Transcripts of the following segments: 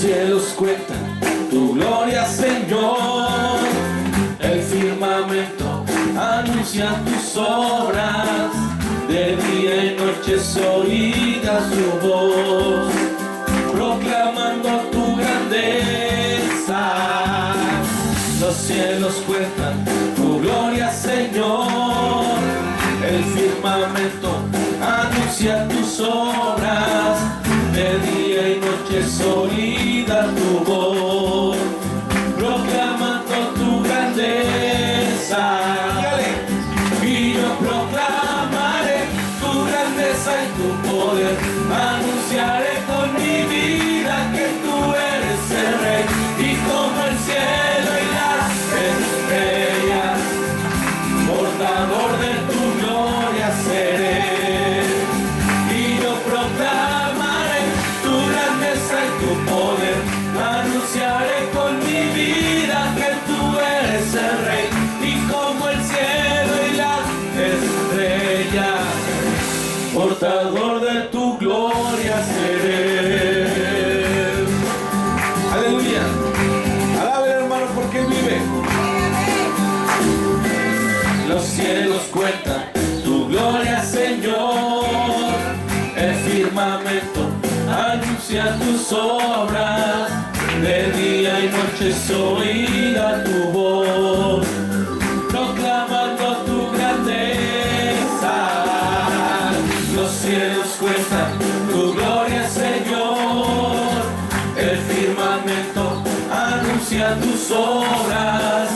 cielos cuentan tu gloria, Señor. El firmamento anuncia tus obras. De día y noche se oiga su voz, proclamando tu grandeza. Los cielos cuentan tu gloria, Señor. El firmamento anuncia tus obras. De día y noche se oiga tu voz, proclamando tu grandeza. Y yo proclamaré tu grandeza y tu poder. Anunciaré con mi vida que tú eres el Rey. Y como el cielo y las estrellas, portador de tu gloria seré. Y yo proclamaré tu grandeza y tu poder. Anunciaré con mi vida que tú eres el Rey. Y como el cielo y las estrellas, portador de tu gloria seré. Aleluya. Alabe, hermano, porque Él vive. Los cielos cuentan tu gloria, Señor. El firmamento anuncia tus obras. De día y noche se oirá tu voz, proclamando tu grandeza. Los cielos cuentan tu gloria, Señor. El firmamento anuncia tus obras.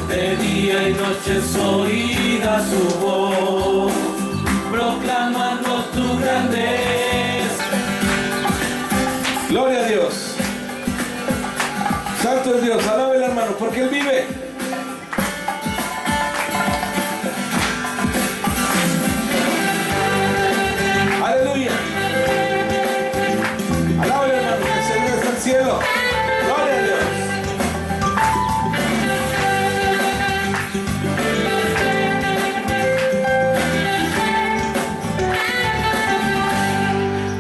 De día y noche se oirá su voz, proclamando tu grandeza. Gloria a Dios. Santo es Dios. Alábele, hermano, porque Él vive. Aleluya. Alábele, hermano, que el Señor está en el cielo. Gloria a Dios.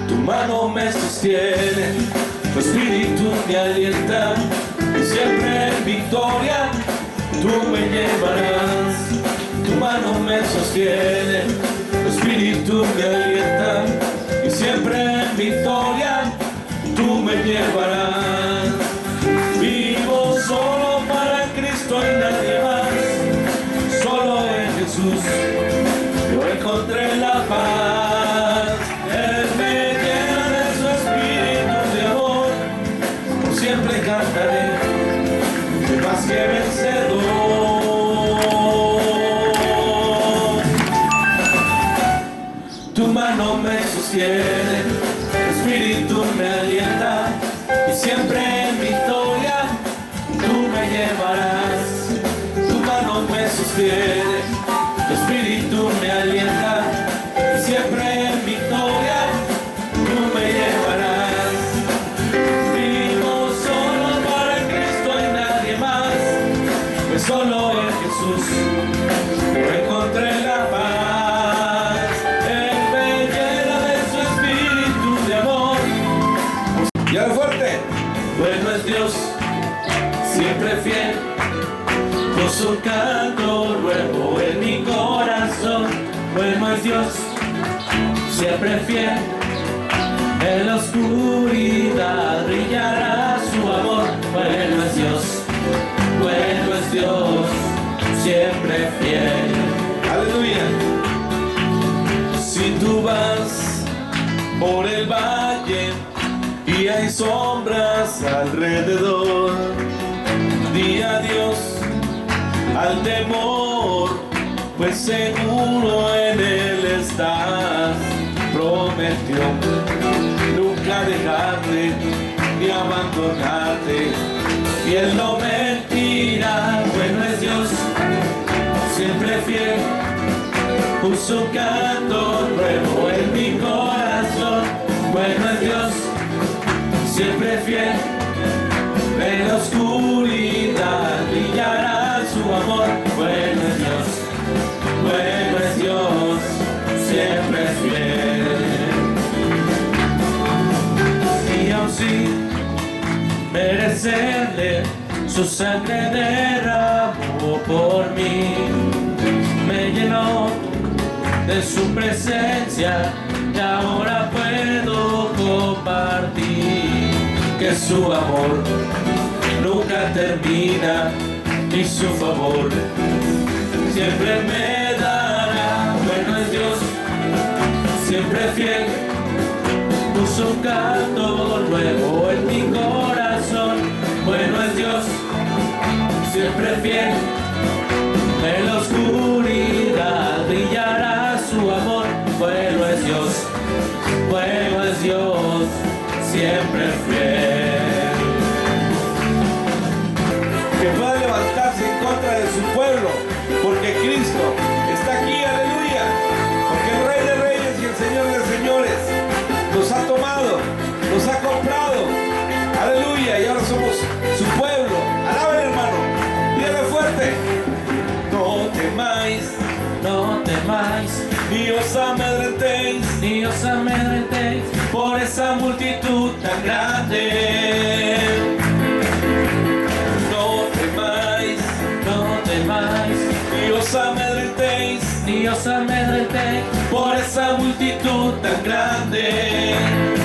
Tu mano me sostiene, tu espíritu me alienta, y siempre en victoria tú me llevarás. Tu mano me sostiene, tu espíritu me alienta, y siempre en victoria tú me llevarás. Vivo solo para Cristo y nadie más, solo en Jesús yo encontré la paz. Él me llena de su espíritu de amor, por siempre cantaré, más que vencedor. Tu mano me sostiene, tu espíritu me alienta, y siempre en victoria tú me llevarás. Tu mano me sostiene, tu espíritu me alienta, y siempre en victoria tú me llevarás. Vivo solo para Cristo y nadie más, pues solo en Jesús yo encontré la paz. Él me llena de su espíritu de amor. Y al fuerte. Bueno es Dios, siempre fiel, con su canto nuevo en mi corazón. Bueno es Dios, siempre fiel, en la oscuridad brillará su amor. Bueno es Dios, siempre fiel. Aleluya. Si tú vas por el valle y hay sombras alrededor, di adiós al temor, pues seguro en Él estás. Prometió nunca dejarte ni abandonarte, y Él no mentirá. Bueno es Dios, siempre fiel, puso canto nuevo en mi corazón. Bueno es Dios, siempre fiel, en la oscuridad brillará su amor. Bueno es Dios, siempre fiel. Y aun si merecerle, su sangre derramó por mí, me llenó de su presencia y ahora puedo compartir que su amor nunca termina y su favor siempre me dará. Bueno es Dios, siempre fiel, puso un canto nuevo en mi corazón. Bueno es Dios, siempre fiel, en la oscuridad brillará su amor. Bueno es Dios, siempre fiel. Que pueda levantarse en contra de su pueblo, porque Cristo está aquí, aleluya. Porque el Rey de Reyes y el Señor de Señores nos ha tomado, nos ha comprado, aleluya, y ahora somos su pueblo. Alaben, hermano, dígale fuerte. No temáis, No temáis, ni os amedrentéis, ni os amedrentéis por esa multitud tan grande. No temáis, no temáis, ni os amedrentéis ni os amedrentéis por esa multitud tan grande.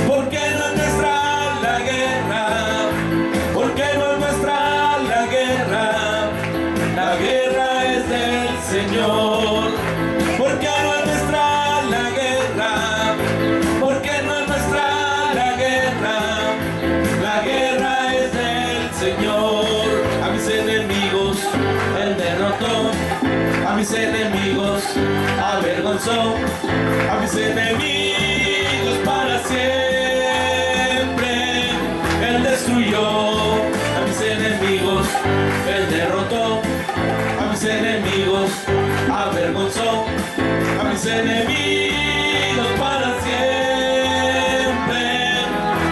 Porque no es nuestra la guerra, porque no es nuestra la guerra es del Señor. Porque no es nuestra la guerra, porque no es nuestra la guerra es del Señor. A mis enemigos Él derrotó, a mis enemigos avergonzó, a mis enemigos para siempre Él destruyó. A mis enemigos Él derrotó, a mis enemigos avergonzó, a mis enemigos para siempre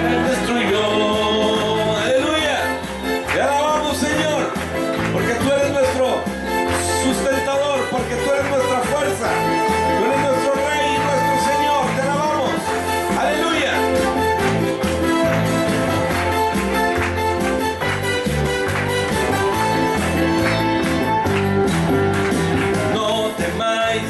Él destruyó. Aleluya, te alabamos, Señor, porque tú eres nuestro sustentador, porque tú eres nuestra fuerza, tú eres nuestro Rey y nuestro Señor. Te alabamos, aleluya. No temáis,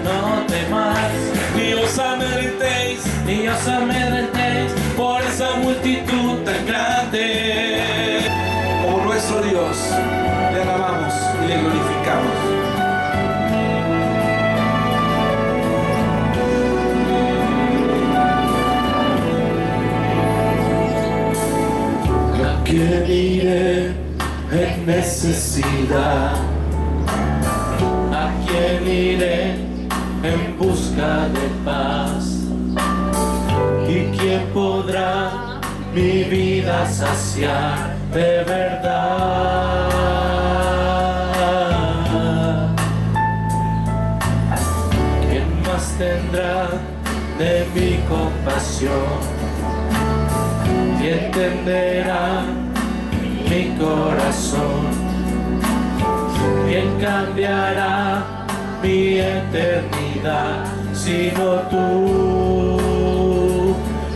no temáis, ni os amedrentéis ni os amedrentéis por esa multitud tan grande. Como nuestro Dios, le alabamos y le glorificamos. ¿A quién iré en necesidad? ¿A quién iré en busca de paz? ¿Y quién podrá mi vida saciar de verdad? ¿Quién más tendrá de mi compasión y entenderá mi corazón? ¿Quién cambiará mi eternidad sino tú,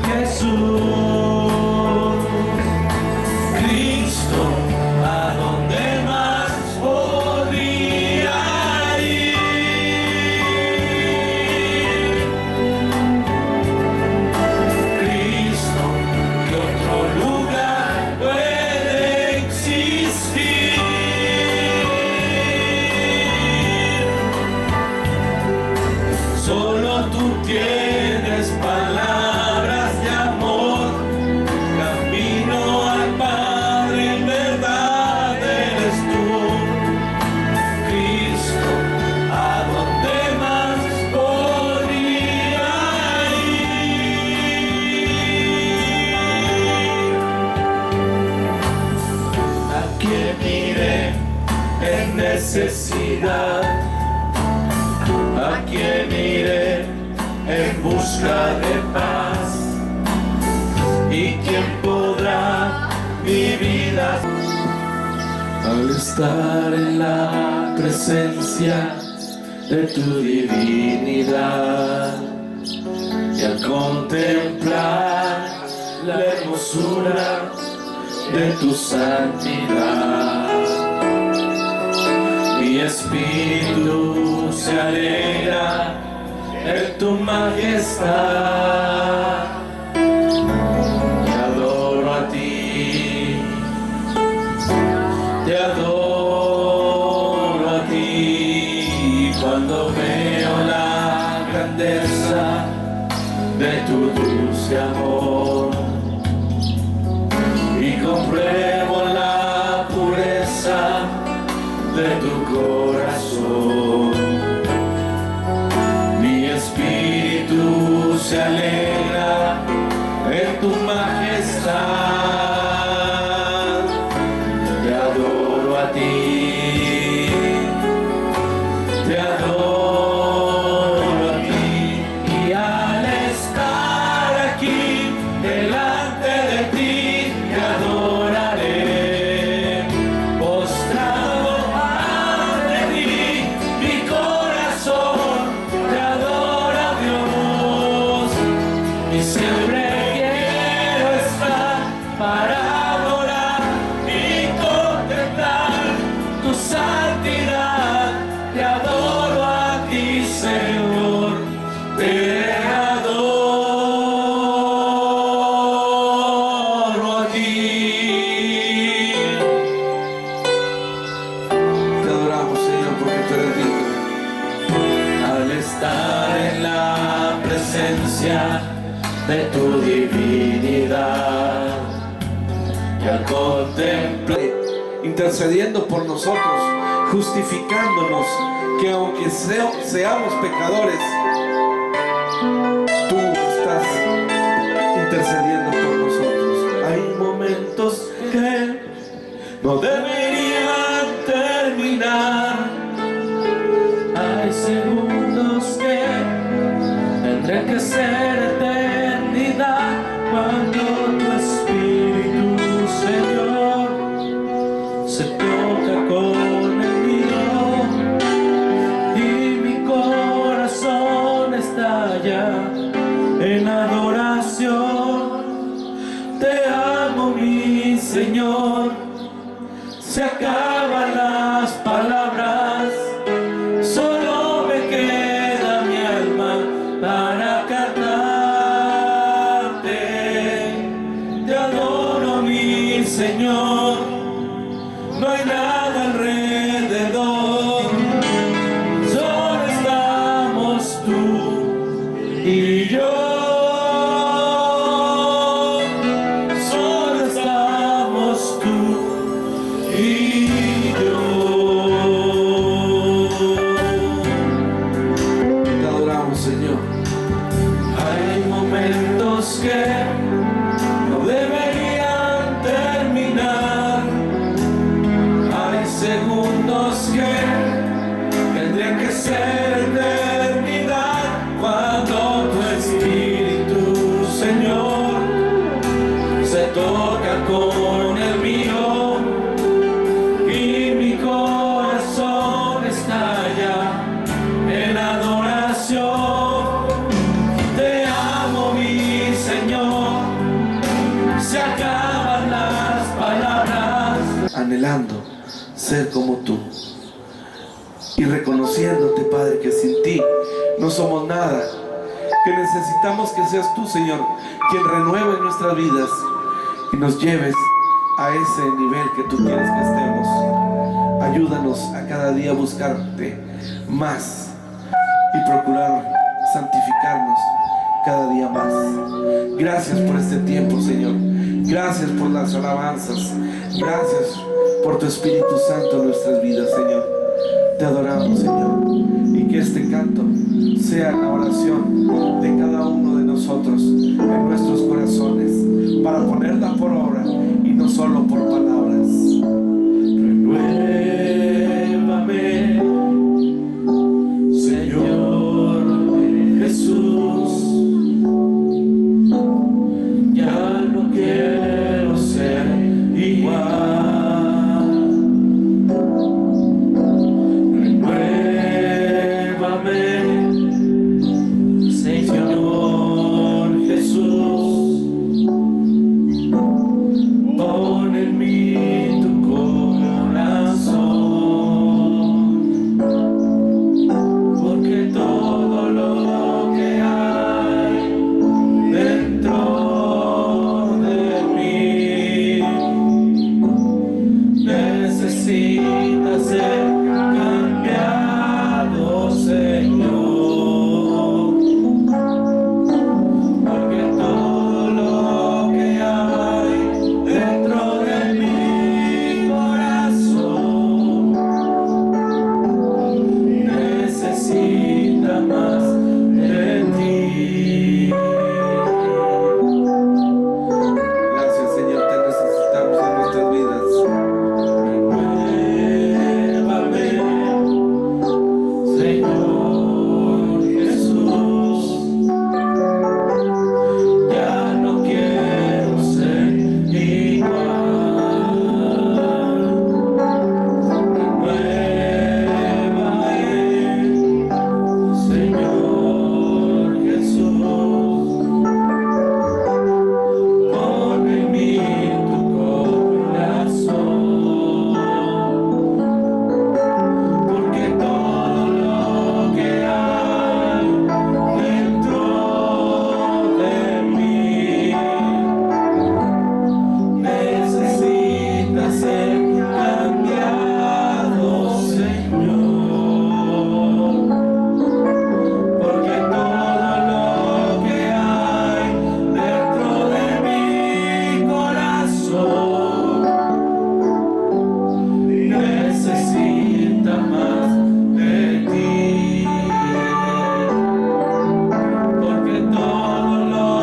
Jesús? Cristo, ¿a dónde más podría ir? Cristo, ¿qué otro lugar puede existir? Solo tú tienes palabras de amor, camino al Padre, en verdad eres tú. Cristo, ¿a dónde más podría ir? ¿A quién iré en necesidad? ¿A quién iré en busca de paz? ¿Y quién podrá mi vida? Al estar en la presencia de tu divinidad y al contemplar la hermosura de tu santidad. Mi espíritu se alegra en tu majestad. Te adoro a ti, te adoro a ti, cuando veo la grandeza de tu dulce amor y compruebo la pureza de tu corazón. Mi espíritu se alegra en tu majestad. Te adoro a ti, te adoro a ti, y al estar aquí delante de ti te adoraré. Postrado ante ti, mi corazón te adora, Dios, y siempre quiero estar para adorar y contemplar tu santidad. Te adoro a ti, Señor, te adoro a ti. Te adoramos, Señor, porque tú eres digno. Al estar en la presencia de tu divinidad y al contemplar, intercediendo por nosotros, justificándonos, que aunque seamos pecadores, tú estás intercediendo por nosotros. Hay momentos que no deberían terminar, hay segundos que tendrán que ser eternidad, cuando tu espíritu, Señor, se toca con el mío y mi corazón estalla en adoración. Te amo, mi Señor, se acaban las palabras, solo me queda mi alma para cantarte. Te adoro, mi Señor, no hay nada alrededor, solo estamos tú y yo. Solo estamos tú y yo. Te adoramos, Señor. Hay momentos que no deberían terminar, hay segundos que tendrían que ser eternidad, cuando tu espíritu, Señor, se toca con el mío y mi corazón estalla en adoración. Te amo, mi Señor, se acaban las palabras, anhelando ser como tú y reconociéndote, Padre, que sin ti no somos nada, que necesitamos que seas tú, Señor, quien renueve nuestras vidas y nos lleves a ese nivel que tú quieres que estemos. Ayúdanos a cada día a buscarte más y procurar santificarnos cada día más. Gracias por este tiempo, Señor. Gracias por las alabanzas. Gracias por tu Espíritu Santo en nuestras vidas, Señor. Te adoramos, Señor, y que este canto sea la oración de cada uno de nosotros en nuestros corazones, para ponerla por obra y no solo por palabras. Renuévame, Señor Jesús, ya no quiero ser igual. Señor Jesús, pon en necesita ser cambiado, Señor. Porque todo lo que hay dentro de mi corazón necesita más de ti. Gracias, Señor, te necesitamos en nuestras vidas. Renuévame, Señor Jesús. Ya no quiero ser igual. Renuévame, Señor Jesús. Pon en mí tu corazón, porque todo lo que hay dentro de mí necesita ser cambiado, Señor. Porque todo lo que hay dentro de mi corazón necesita más de ti. Porque todo lo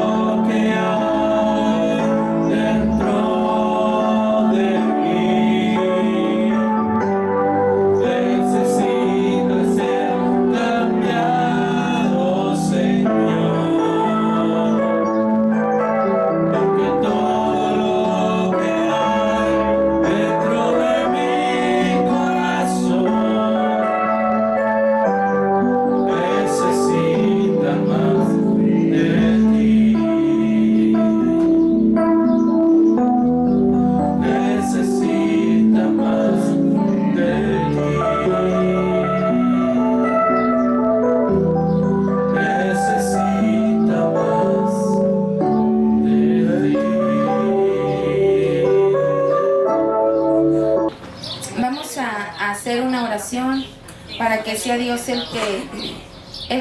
que hay dentro de mí necesita ser cambiado, Señor. Porque todo lo que hay dentro de mi corazón necesita más de ti. Necesita más de ti. Necesita más de ti. Vamos a hacer una oración para que sea Dios el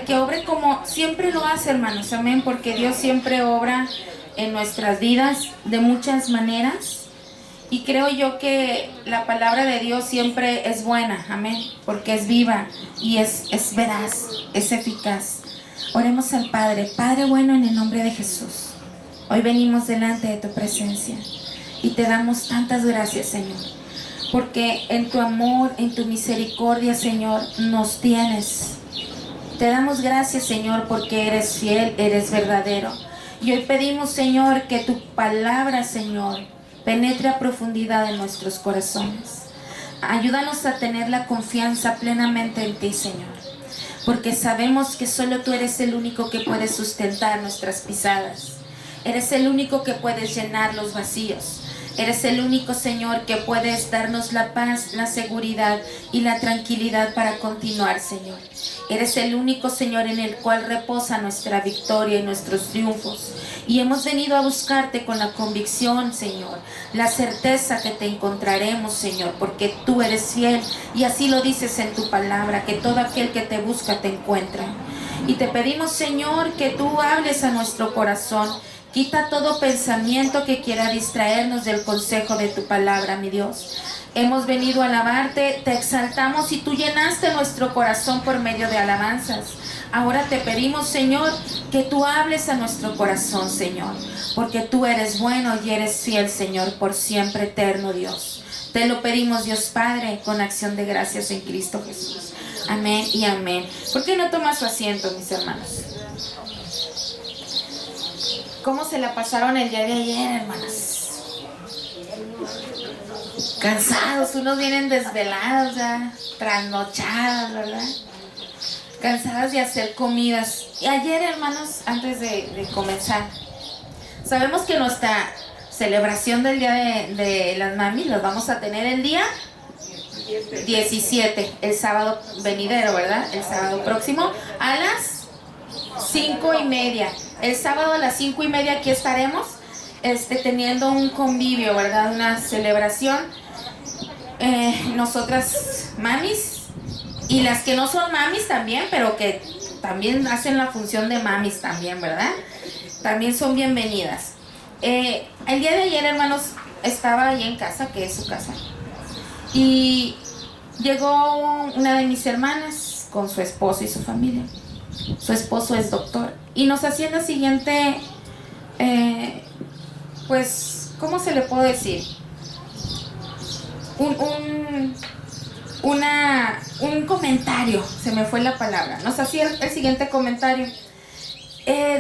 que obre como siempre lo hace, hermanos. Amén, porque Dios siempre obra en nuestras vidas de muchas maneras. Y creo yo que la palabra de Dios siempre es buena, amén, porque es viva y es veraz, es eficaz. Oremos al Padre. Padre bueno, en el nombre de Jesús, hoy venimos delante de tu presencia y te damos tantas gracias, Señor, porque en tu amor, en tu misericordia, Señor, nos tienes. Te damos gracias, Señor, porque eres fiel, eres verdadero. Y hoy pedimos, Señor, que tu palabra, Señor, penetre a profundidad en nuestros corazones. Ayúdanos a tener la confianza plenamente en ti, Señor, porque sabemos que solo tú eres el único que puedes sustentar nuestras pisadas. Eres el único que puedes llenar los vacíos. Eres el único, Señor, que puedes darnos la paz, la seguridad y la tranquilidad para continuar, Señor. Eres el único, Señor, en el cual reposa nuestra victoria y nuestros triunfos. Y hemos venido a buscarte con la convicción, Señor, la certeza que te encontraremos, Señor, porque tú eres fiel y así lo dices en tu palabra, que todo aquel que te busca te encuentra. Y te pedimos, Señor, que tú hables a nuestro corazón. Quita todo pensamiento que quiera distraernos del consejo de tu palabra, mi Dios. Hemos venido a alabarte, te exaltamos y tú llenaste nuestro corazón por medio de alabanzas. Ahora te pedimos, Señor, que tú hables a nuestro corazón, Señor, porque tú eres bueno y eres fiel, Señor, por siempre eterno, Dios. Te lo pedimos, Dios Padre, con acción de gracias en Cristo Jesús. Amén y amén. ¿Por qué no toma su asiento, mis hermanos? ¿Cómo se la pasaron el día de ayer, hermanas? Cansados, unos vienen desvelados, ya, trasnochadas, ¿verdad? Cansadas de hacer comidas. Y ayer, hermanos, antes de comenzar, sabemos que nuestra celebración del Día de las Mamis los vamos a tener el día 17, el sábado venidero, ¿verdad? El sábado próximo a las 5:30. El sábado a las 5:30 aquí estaremos teniendo un convivio, ¿verdad? Una celebración nosotras mamis, y las que no son mamis también, pero que también hacen la función de mamis también, ¿verdad? También son bienvenidas. El día de ayer, hermanos, estaba ahí en casa, que es su casa, y llegó una de mis hermanas con su esposo y su familia. Su esposo es doctor y nos hacía la siguiente, pues, ¿cómo se le puede decir? Un comentario, se me fue la palabra. Nos hacía el siguiente comentario.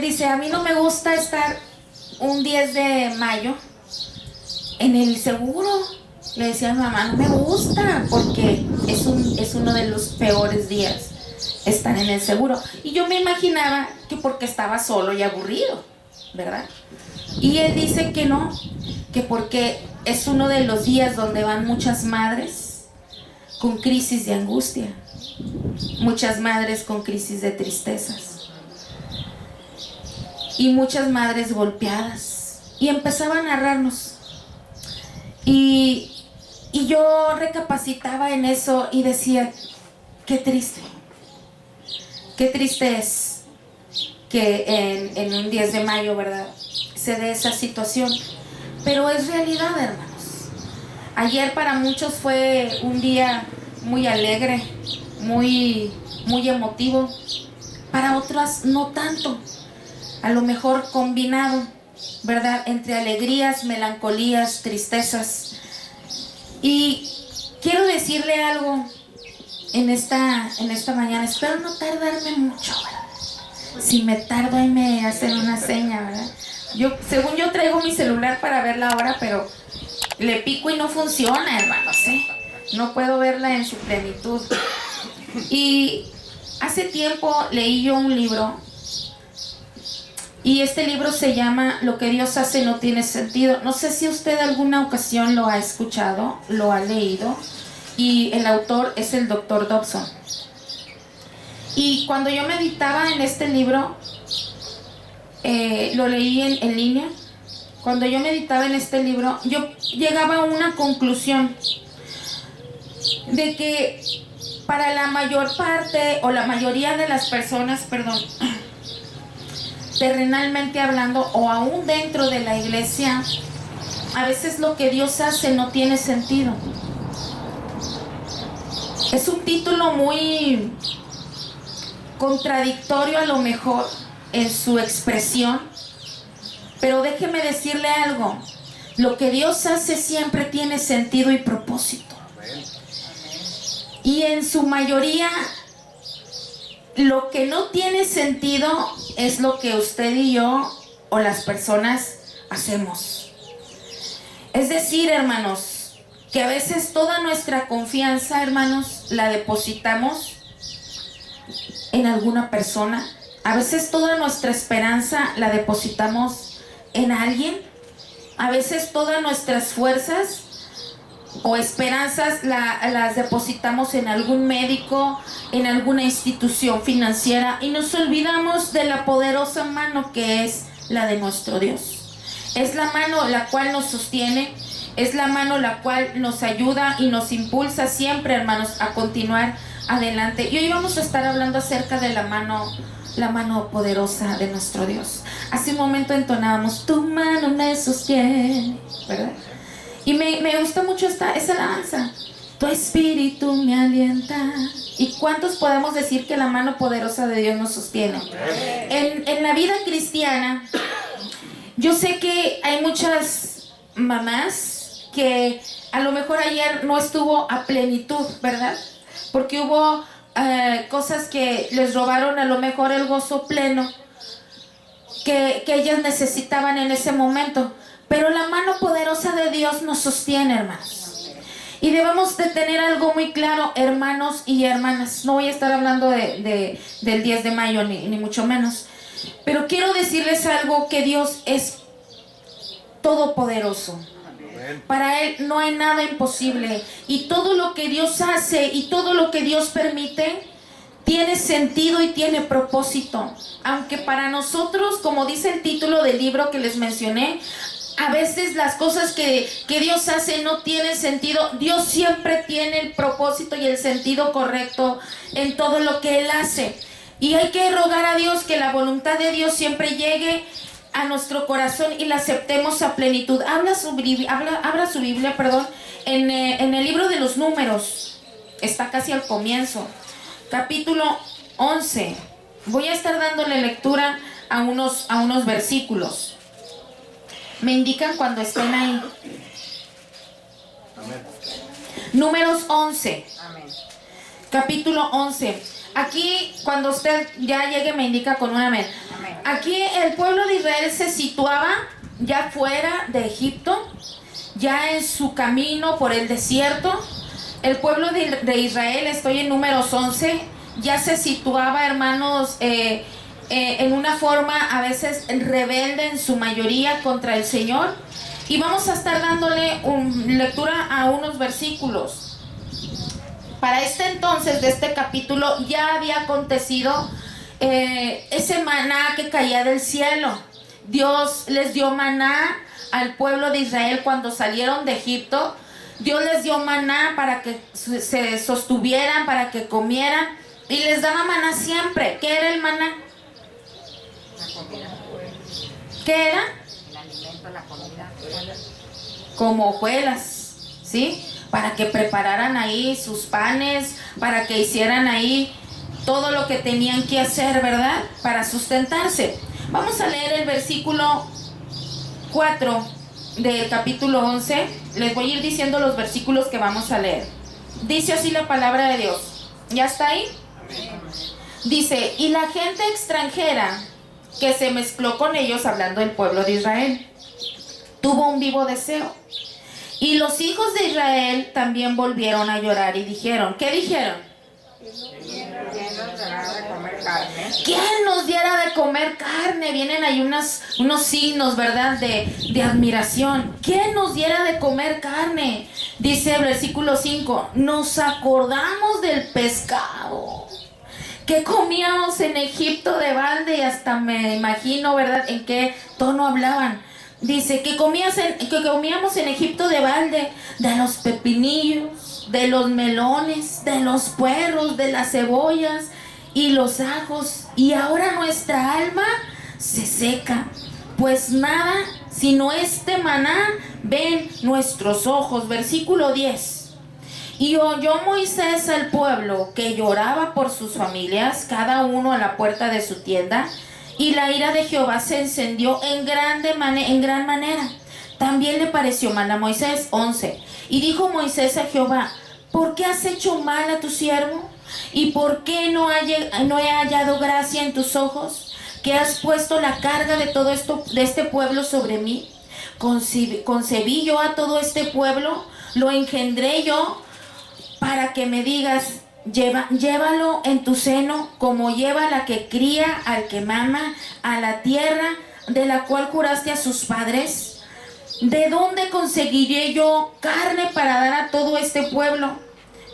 Dice, a mí no me gusta estar un 10 de mayo en el seguro. Le decía a mi mamá, no me gusta porque es uno de los peores días estar en el seguro. Y yo me imaginaba que porque estaba solo y aburrido, ¿verdad? Y él dice que no, que porque es uno de los días donde van muchas madres con crisis de angustia, muchas madres con crisis de tristezas y muchas madres golpeadas. Y empezaba a narrarnos. Y yo recapacitaba en eso y decía, qué triste es que en un 10 de mayo, ¿verdad?, se dé esa situación. Pero es realidad, hermanos. Ayer para muchos fue un día muy alegre, muy emotivo. Para otras no tanto. A lo mejor combinado, ¿verdad?, entre alegrías, melancolías, tristezas. Y quiero decirle algo en esta mañana. Espero no tardarme mucho, ¿verdad? Si me tardo ahí me hacen una seña, ¿verdad? Según yo traigo mi celular para ver la hora, pero le pico y no funciona, hermanos, ¿eh? No puedo verla en su plenitud. Y hace tiempo leí yo un libro. Y este libro se llama Lo que Dios hace no tiene sentido. No sé si usted alguna ocasión lo ha escuchado, lo ha leído. Y el autor es el Dr. Dobson. Y cuando yo meditaba en este libro, lo leí en línea. Cuando yo meditaba en este libro, yo llegaba a una conclusión de que para la mayor parte, o la mayoría de las personas, terrenalmente hablando, o aún dentro de la iglesia, a veces lo que Dios hace no tiene sentido. Es un título muy contradictorio a lo mejor en su expresión, pero déjeme decirle algo: lo que Dios hace siempre tiene sentido y propósito. Y en su mayoría, lo que no tiene sentido es lo que usted y yo, o las personas, hacemos. Es decir, hermanos, que a veces toda nuestra confianza, hermanos, la depositamos en alguna persona. A veces toda nuestra esperanza la depositamos en alguien. A veces todas nuestras fuerzas o esperanzas las depositamos en algún médico, en alguna institución financiera, y nos olvidamos de la poderosa mano que es la de nuestro Dios. Es la mano la cual nos sostiene, es la mano la cual nos ayuda y nos impulsa siempre, hermanos, a continuar adelante. Y hoy vamos a estar hablando acerca de la mano poderosa de nuestro Dios. Hace un momento entonábamos, tu mano me sostiene, ¿verdad? Y me gusta mucho esa alabanza. Tu espíritu me alienta. ¿Y cuántos podemos decir que la mano poderosa de Dios nos sostiene? En la vida cristiana, yo sé que hay muchas mamás que a lo mejor ayer no estuvo a plenitud, ¿verdad? Porque hubo cosas que les robaron a lo mejor el gozo pleno que ellas necesitaban en ese momento. Pero la mano poderosa de Dios nos sostiene, hermanos. Y debemos de tener algo muy claro, hermanos y hermanas. No voy a estar hablando del 10 de mayo, ni mucho menos. Pero quiero decirles algo, que Dios es todopoderoso. Para Él no hay nada imposible. Y todo lo que Dios hace y todo lo que Dios permite tiene sentido y tiene propósito. Aunque para nosotros, como dice el título del libro que les mencioné, A veces las cosas que Dios hace no tienen sentido. Dios siempre tiene el propósito y el sentido correcto en todo lo que Él hace. Y hay que rogar a Dios que la voluntad de Dios siempre llegue a nuestro corazón y la aceptemos a plenitud. Abra su Biblia, en el libro de los Números. Está casi al comienzo. Capítulo 11. Voy a estar dándole lectura a unos versículos. Me indican cuando estén ahí. Amén. Números 11. Amén. Capítulo 11. Aquí, cuando usted ya llegue, me indica con un amén. Amén. Aquí el pueblo de Israel se situaba ya fuera de Egipto, ya en su camino por el desierto. El pueblo de Israel, estoy en Números 11, ya se situaba, hermanos, en una forma a veces rebelde en su mayoría contra el Señor. Y vamos a estar dándole lectura a unos versículos. Para este entonces de este capítulo ya había acontecido ese maná que caía del cielo. Dios les dio maná al pueblo de Israel cuando salieron de Egipto. Dios les dio maná para que se sostuvieran, para que comieran, y les daba maná siempre. ¿Qué era el maná? La comida. ¿Qué era? El alimento, la comida. Como hojuelas, ¿sí? Para que prepararan ahí sus panes, para que hicieran ahí todo lo que tenían que hacer, ¿verdad? Para sustentarse. Vamos a leer el versículo 4 del capítulo 11. Les voy a ir diciendo los versículos que vamos a leer. Dice así la palabra de Dios. ¿Ya está ahí? Dice, y la gente extranjera que se mezcló con ellos, hablando del pueblo de Israel, tuvo un vivo deseo. Y los hijos de Israel también volvieron a llorar y dijeron, ¿qué dijeron? ¿Quién nos dará de comer carne? ¿Quién nos diera de comer carne? Vienen ahí unos signos, ¿verdad? De admiración. ¿Quién nos diera de comer carne? Dice el versículo 5, nos acordamos del pescado que comíamos en Egipto de balde, y hasta me imagino, ¿verdad?, en qué tono hablaban. Dice que comíamos en Egipto de balde, de los pepinillos, de los melones, de los puerros, de las cebollas y los ajos. Y ahora nuestra alma se seca, pues nada sino este maná ven nuestros ojos. Versículo 10. Y oyó Moisés al pueblo que lloraba por sus familias, cada uno a la puerta de su tienda. Y la ira de Jehová se encendió en gran manera. También le pareció mal a Moisés. 11. Y dijo Moisés a Jehová, ¿por qué has hecho mal a tu siervo? ¿Y por qué no he hallado gracia en tus ojos? ¿Que has puesto la carga de todo esto, de este pueblo sobre mí? Concebí yo a todo este pueblo, lo engendré yo, para que me digas, llévalo en tu seno, como lleva la que cría al que mama, a la tierra de la cual juraste a sus padres. ¿De dónde conseguiré yo carne para dar a todo este pueblo?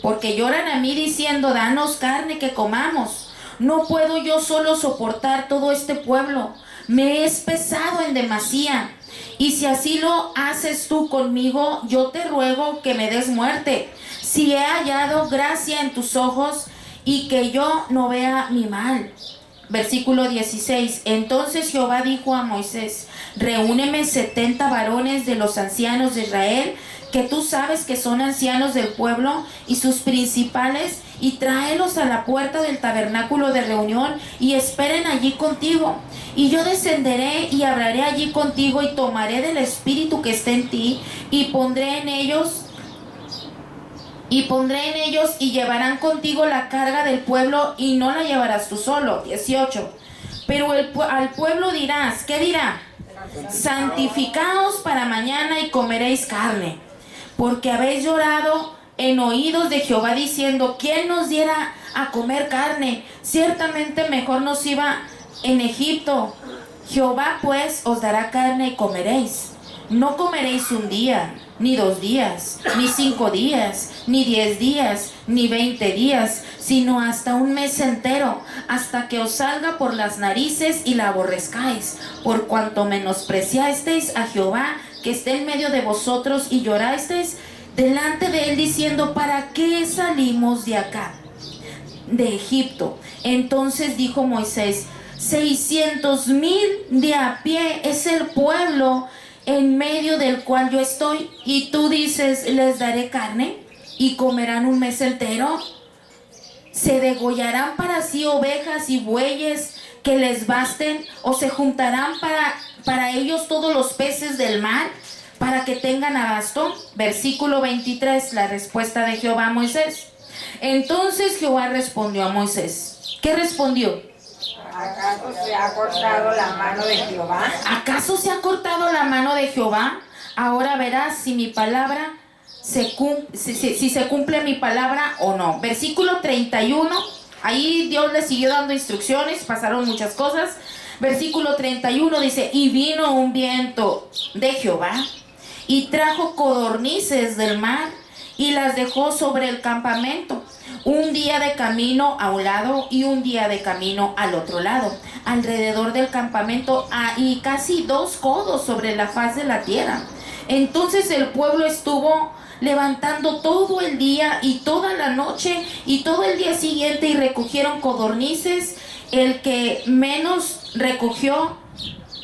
Porque lloran a mí diciendo, danos carne que comamos. No puedo yo solo soportar todo este pueblo. Me es pesado en demasía. Y si así lo haces tú conmigo, yo te ruego que me des muerte, si he hallado gracia en tus ojos y que yo no vea mi mal. Versículo 16. Entonces Jehová dijo a Moisés, reúneme 70 varones de los ancianos de Israel, que tú sabes que son ancianos del pueblo, y sus principales, y tráelos a la puerta del tabernáculo de reunión, y esperen allí contigo. Y yo descenderé y hablaré allí contigo, y tomaré del espíritu que está en ti, y pondré en ellos, y llevarán contigo la carga del pueblo, y no la llevarás tú solo. 18. Pero al pueblo dirás, ¿qué dirá? Santificaos para mañana y comeréis carne, porque habéis llorado en oídos de Jehová diciendo, ¿quién nos diera a comer carne? Ciertamente mejor nos iba en Egipto. Jehová pues os dará carne y comeréis. No comeréis un día, ni 2 días, ni 5 días, ni 10 días, ni 20 días, sino hasta un mes entero, hasta que os salga por las narices y la aborrezcáis, por cuanto menospreciasteis a Jehová, que esté en medio de vosotros y llorasteis delante de él diciendo: ¿para qué salimos de acá, de Egipto? Entonces dijo Moisés: 600,000 de a pie es el pueblo en medio del cual yo estoy, y tú dices: les daré carne y comerán un mes entero. ¿Se degollarán para sí ovejas y bueyes que les basten? ¿O se juntarán para ellos todos los peces del mar para que tengan abasto? Versículo 23, la respuesta de Jehová a Moisés. Entonces Jehová respondió a Moisés. ¿Qué respondió? ¿Acaso se ha cortado la mano de Jehová? ¿Acaso se ha cortado la mano de Jehová? Ahora verás si mi palabra si se cumple mi palabra o no. Versículo 31. Ahí Dios le siguió dando instrucciones, pasaron muchas cosas. Versículo 31 dice: y vino un viento de Jehová y trajo codornices del mar y las dejó sobre el campamento, un día de camino a un lado y un día de camino al otro lado, alrededor del campamento, y casi 2 codos sobre la faz de la tierra. Entonces el pueblo estuvo levantando todo el día y toda la noche y todo el día siguiente, y recogieron codornices. El que menos recogió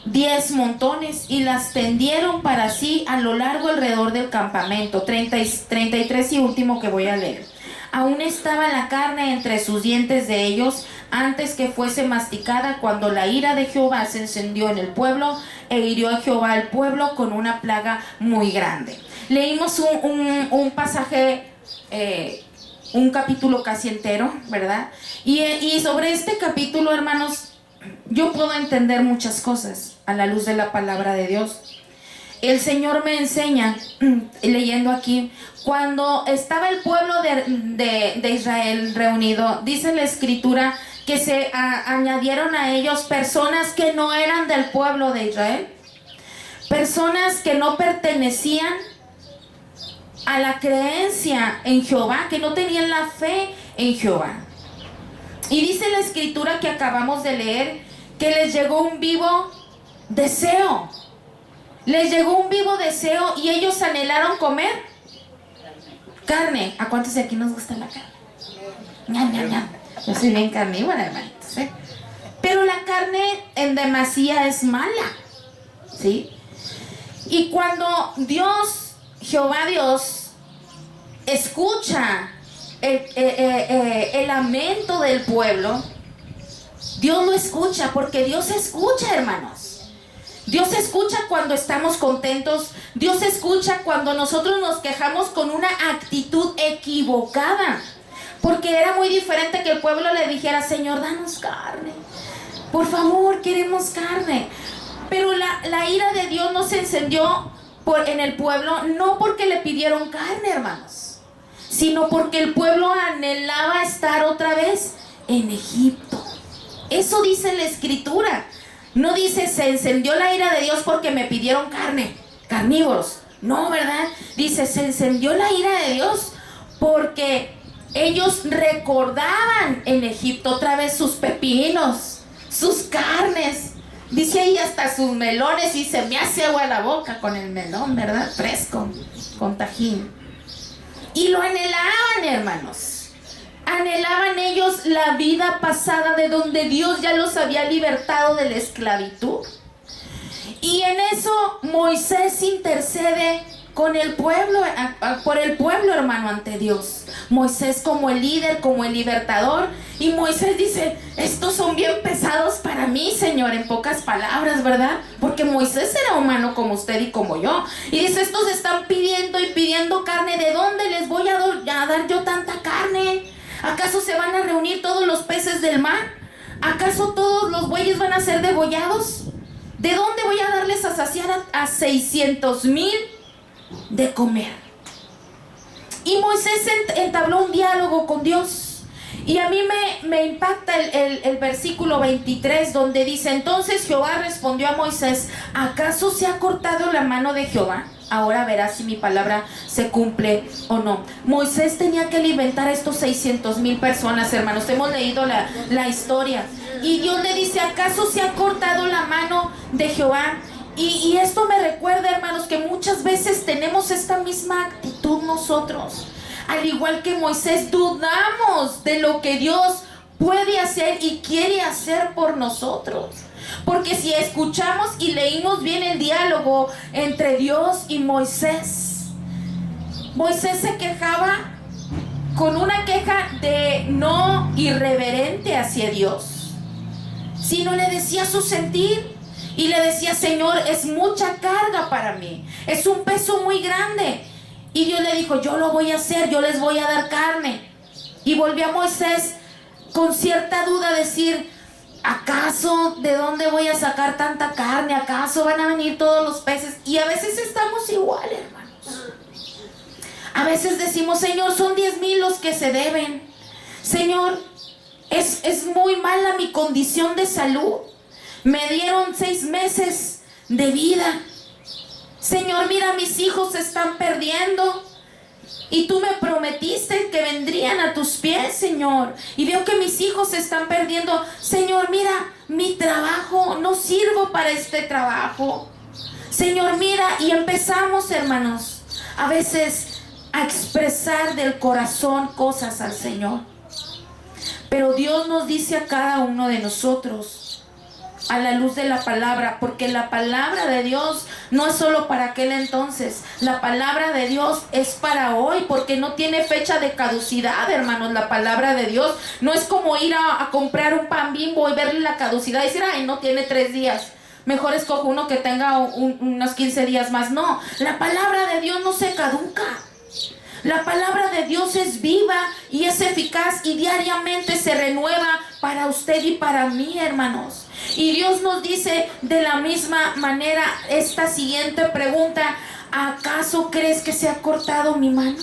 10 montones, y las tendieron para sí a lo largo alrededor del campamento. 33 y último que voy a leer. Aún estaba la carne entre sus dientes de ellos antes que fuese masticada, cuando la ira de Jehová se encendió en el pueblo, e hirió a Jehová al pueblo con una plaga muy grande. Leímos un pasaje, un capítulo casi entero, ¿verdad? Y sobre este capítulo, hermanos, yo puedo entender muchas cosas a la luz de la palabra de Dios. El Señor me enseña, leyendo aquí, cuando estaba el pueblo de Israel reunido, dice la Escritura que se añadieron a ellos personas que no eran del pueblo de Israel, personas que no pertenecían a la creencia en Jehová, que no tenían la fe en Jehová. Y dice la Escritura que acabamos de leer que les llegó un vivo deseo. Les llegó un vivo deseo y ellos anhelaron comer carne. ¿A cuántos de aquí nos gusta la carne? Ñam, ñam, ñam. Yo soy bien carnívora, hermanitos, ¿eh? Pero la carne en demasía es mala, ¿sí? Y cuando Jehová Dios escucha el lamento del pueblo, Dios lo escucha, porque Dios escucha, hermanos. Dios escucha cuando estamos contentos. Dios escucha cuando nosotros nos quejamos con una actitud equivocada, porque era muy diferente que el pueblo le dijera: Señor, danos carne, por favor, queremos carne. Pero la ira de Dios no se encendió en el pueblo, no porque le pidieron carne, hermanos, sino porque el pueblo anhelaba estar otra vez en Egipto. Eso dice la Escritura. No dice: se encendió la ira de Dios porque me pidieron carne, carnívoros. No, ¿verdad? Dice: se encendió la ira de Dios porque ellos recordaban en Egipto otra vez sus pepinos, sus carnes. Dice ahí hasta sus melones, y se me hace agua la boca con el melón, ¿verdad? Fresco, con tajín. Y lo anhelaban, hermanos. Anhelaban ellos la vida pasada, de donde Dios ya los había libertado de la esclavitud. Y en eso Moisés intercede con el pueblo, por el pueblo, hermano, ante Dios. Moisés como el líder, como el libertador. Y Moisés dice: estos son bien pesados para mí, Señor, en pocas palabras, ¿verdad? Porque Moisés era humano como usted y como yo. Y dice: estos están pidiendo y pidiendo carne. ¿De dónde les voy a dar yo tanta carne? ¿Acaso se van a reunir todos los peces del mar? ¿Acaso todos los bueyes van a ser degollados? ¿De dónde voy a darles a saciar a 600,000 de comer? Y Moisés entabló un diálogo con Dios. Y a mí me impacta el versículo 23, donde dice: entonces Jehová respondió a Moisés: ¿acaso se ha cortado la mano de Jehová? Ahora verás si mi palabra se cumple o no. Moisés tenía que alimentar a estos 600,000 personas, hermanos. Hemos leído la historia. Y Dios le dice: ¿acaso se ha cortado la mano de Jehová? Y esto me recuerda, hermanos, que muchas veces tenemos esta misma actitud nosotros. Al igual que Moisés, dudamos de lo que Dios puede hacer y quiere hacer por nosotros. Porque si escuchamos y leímos bien el diálogo entre Dios y Moisés, Moisés se quejaba con una queja de no irreverente hacia Dios, sino le decía su sentir. Y le decía: Señor, es mucha carga para mí, es un peso muy grande. Y Dios le dijo: yo lo voy a hacer, yo les voy a dar carne. Y volvió a Moisés con cierta duda a decir: ¿acaso de dónde voy a sacar tanta carne? ¿Acaso van a venir todos los peces? Y a veces estamos igual, hermanos. A veces decimos: Señor, son 10,000 los que se deben. Señor, es muy mala mi condición de salud. Me dieron 6 meses de vida. Señor, mira, mis hijos se están perdiendo. Y tú me prometiste que vendrían a tus pies, Señor. Y veo que mis hijos se están perdiendo. Señor, mira, mi trabajo, no sirvo para este trabajo. Señor, mira, y empezamos, hermanos, a veces a expresar del corazón cosas al Señor. Pero Dios nos dice a cada uno de nosotros, a la luz de la palabra, porque la palabra de Dios no es solo para aquel entonces, la palabra de Dios es para hoy, porque no tiene fecha de caducidad, hermanos. La palabra de Dios no es como ir a comprar un pan Bimbo y verle la caducidad y decir: ay, no tiene 3 días, mejor escojo uno que tenga unos 15 días más. No, la palabra de Dios no se caduca. La palabra de Dios es viva y es eficaz y diariamente se renueva para usted y para mí, hermanos. Y Dios nos dice de la misma manera esta siguiente pregunta: ¿acaso crees que se ha cortado mi mano?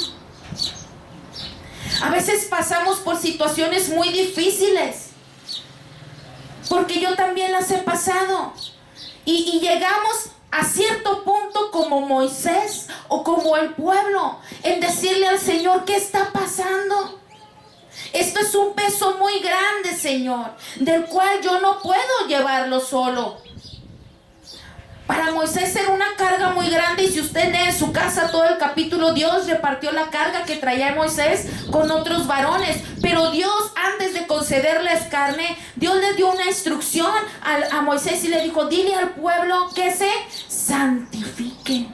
A veces pasamos por situaciones muy difíciles, porque yo también las he pasado, y llegamos a cierto punto como Moisés o como el pueblo en decirle al Señor: ¿qué está pasando? Esto es un peso muy grande, Señor, del cual yo no puedo llevarlo solo. Para Moisés era una carga muy grande, y si usted lee en su casa todo el capítulo, Dios repartió la carga que traía Moisés con otros varones. Pero Dios, antes de concederles carne, Dios le dio una instrucción a Moisés y le dijo: dile al pueblo que se santifiquen.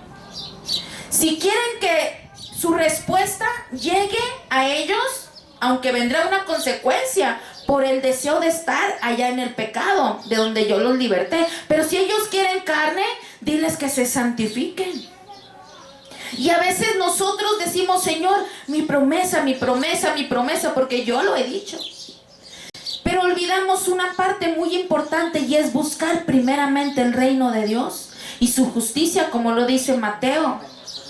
Si quieren que su respuesta llegue a ellos, aunque vendrá una consecuencia por el deseo de estar allá en el pecado, de donde yo los liberté, pero si ellos quieren carne, diles que se santifiquen. Y a veces nosotros decimos: Señor, mi promesa, mi promesa, mi promesa, porque yo lo he dicho. Pero olvidamos una parte muy importante, y es buscar primeramente el reino de Dios y su justicia, como lo dice Mateo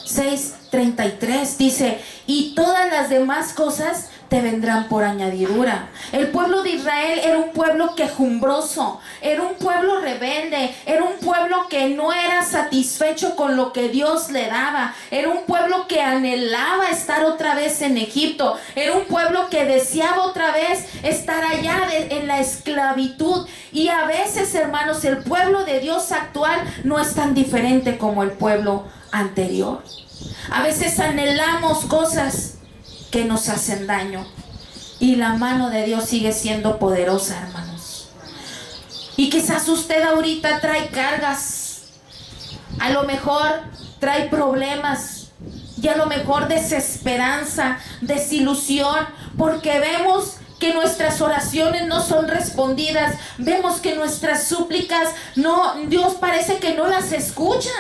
6:33. Dice: y todas las demás cosas te vendrán por añadidura. El pueblo de Israel era un pueblo quejumbroso, era un pueblo rebelde, era un pueblo que no era satisfecho con lo que Dios le daba, era un pueblo que anhelaba estar otra vez en Egipto, era un pueblo que deseaba otra vez estar allá en la esclavitud. Y a veces, hermanos, el pueblo de Dios actual no es tan diferente como el pueblo anterior. A veces anhelamos cosas que nos hacen daño, y la mano de Dios sigue siendo poderosa, hermanos. Y quizás usted ahorita trae cargas, a lo mejor trae problemas, y a lo mejor desesperanza, desilusión, porque vemos que nuestras oraciones no son respondidas, vemos que nuestras súplicas no, Dios parece que no las escucha.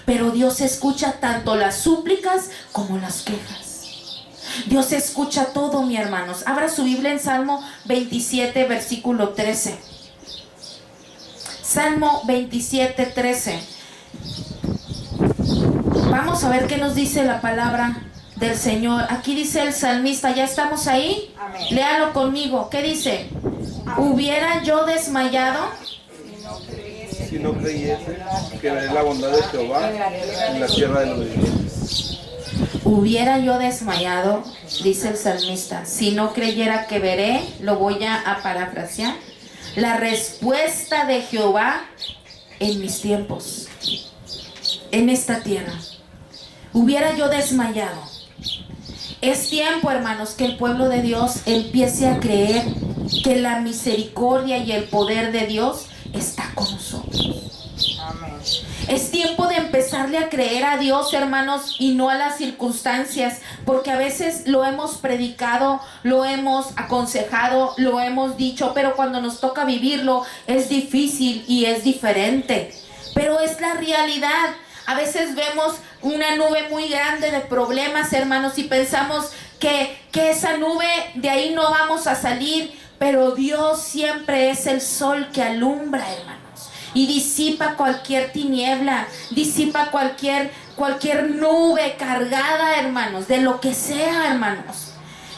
Pero Dios escucha tanto las súplicas como las quejas. Dios escucha todo, mi hermanos. Abra su Biblia en Salmo 27, versículo 13. Salmo 27, 13. Vamos a ver qué nos dice la palabra del Señor. Aquí dice el salmista, ¿ya estamos ahí? Amén. Léalo conmigo. ¿Qué dice? ¿Hubiera yo desmayado? Si no creyese que veré la bondad de Jehová en la tierra de los vivientes. Hubiera yo desmayado, dice el salmista, si no creyera que veré. Lo voy a parafrasear. La respuesta de Jehová en mis tiempos, en esta tierra. Hubiera yo desmayado. Es tiempo, hermanos, que el pueblo de Dios empiece a creer que la misericordia y el poder de Dios está con nosotros. Amén. Es tiempo de empezarle a creer a Dios, hermanos, y no a las circunstancias, porque a veces lo hemos predicado, lo hemos aconsejado, lo hemos dicho, pero cuando nos toca vivirlo es difícil y es diferente. Pero es la realidad. A veces vemos una nube muy grande de problemas, hermanos, y pensamos que esa nube, de ahí no vamos a salir, pero Dios siempre es el sol que alumbra, hermanos, y disipa cualquier tiniebla, disipa cualquier nube cargada, hermanos, de lo que sea, hermanos.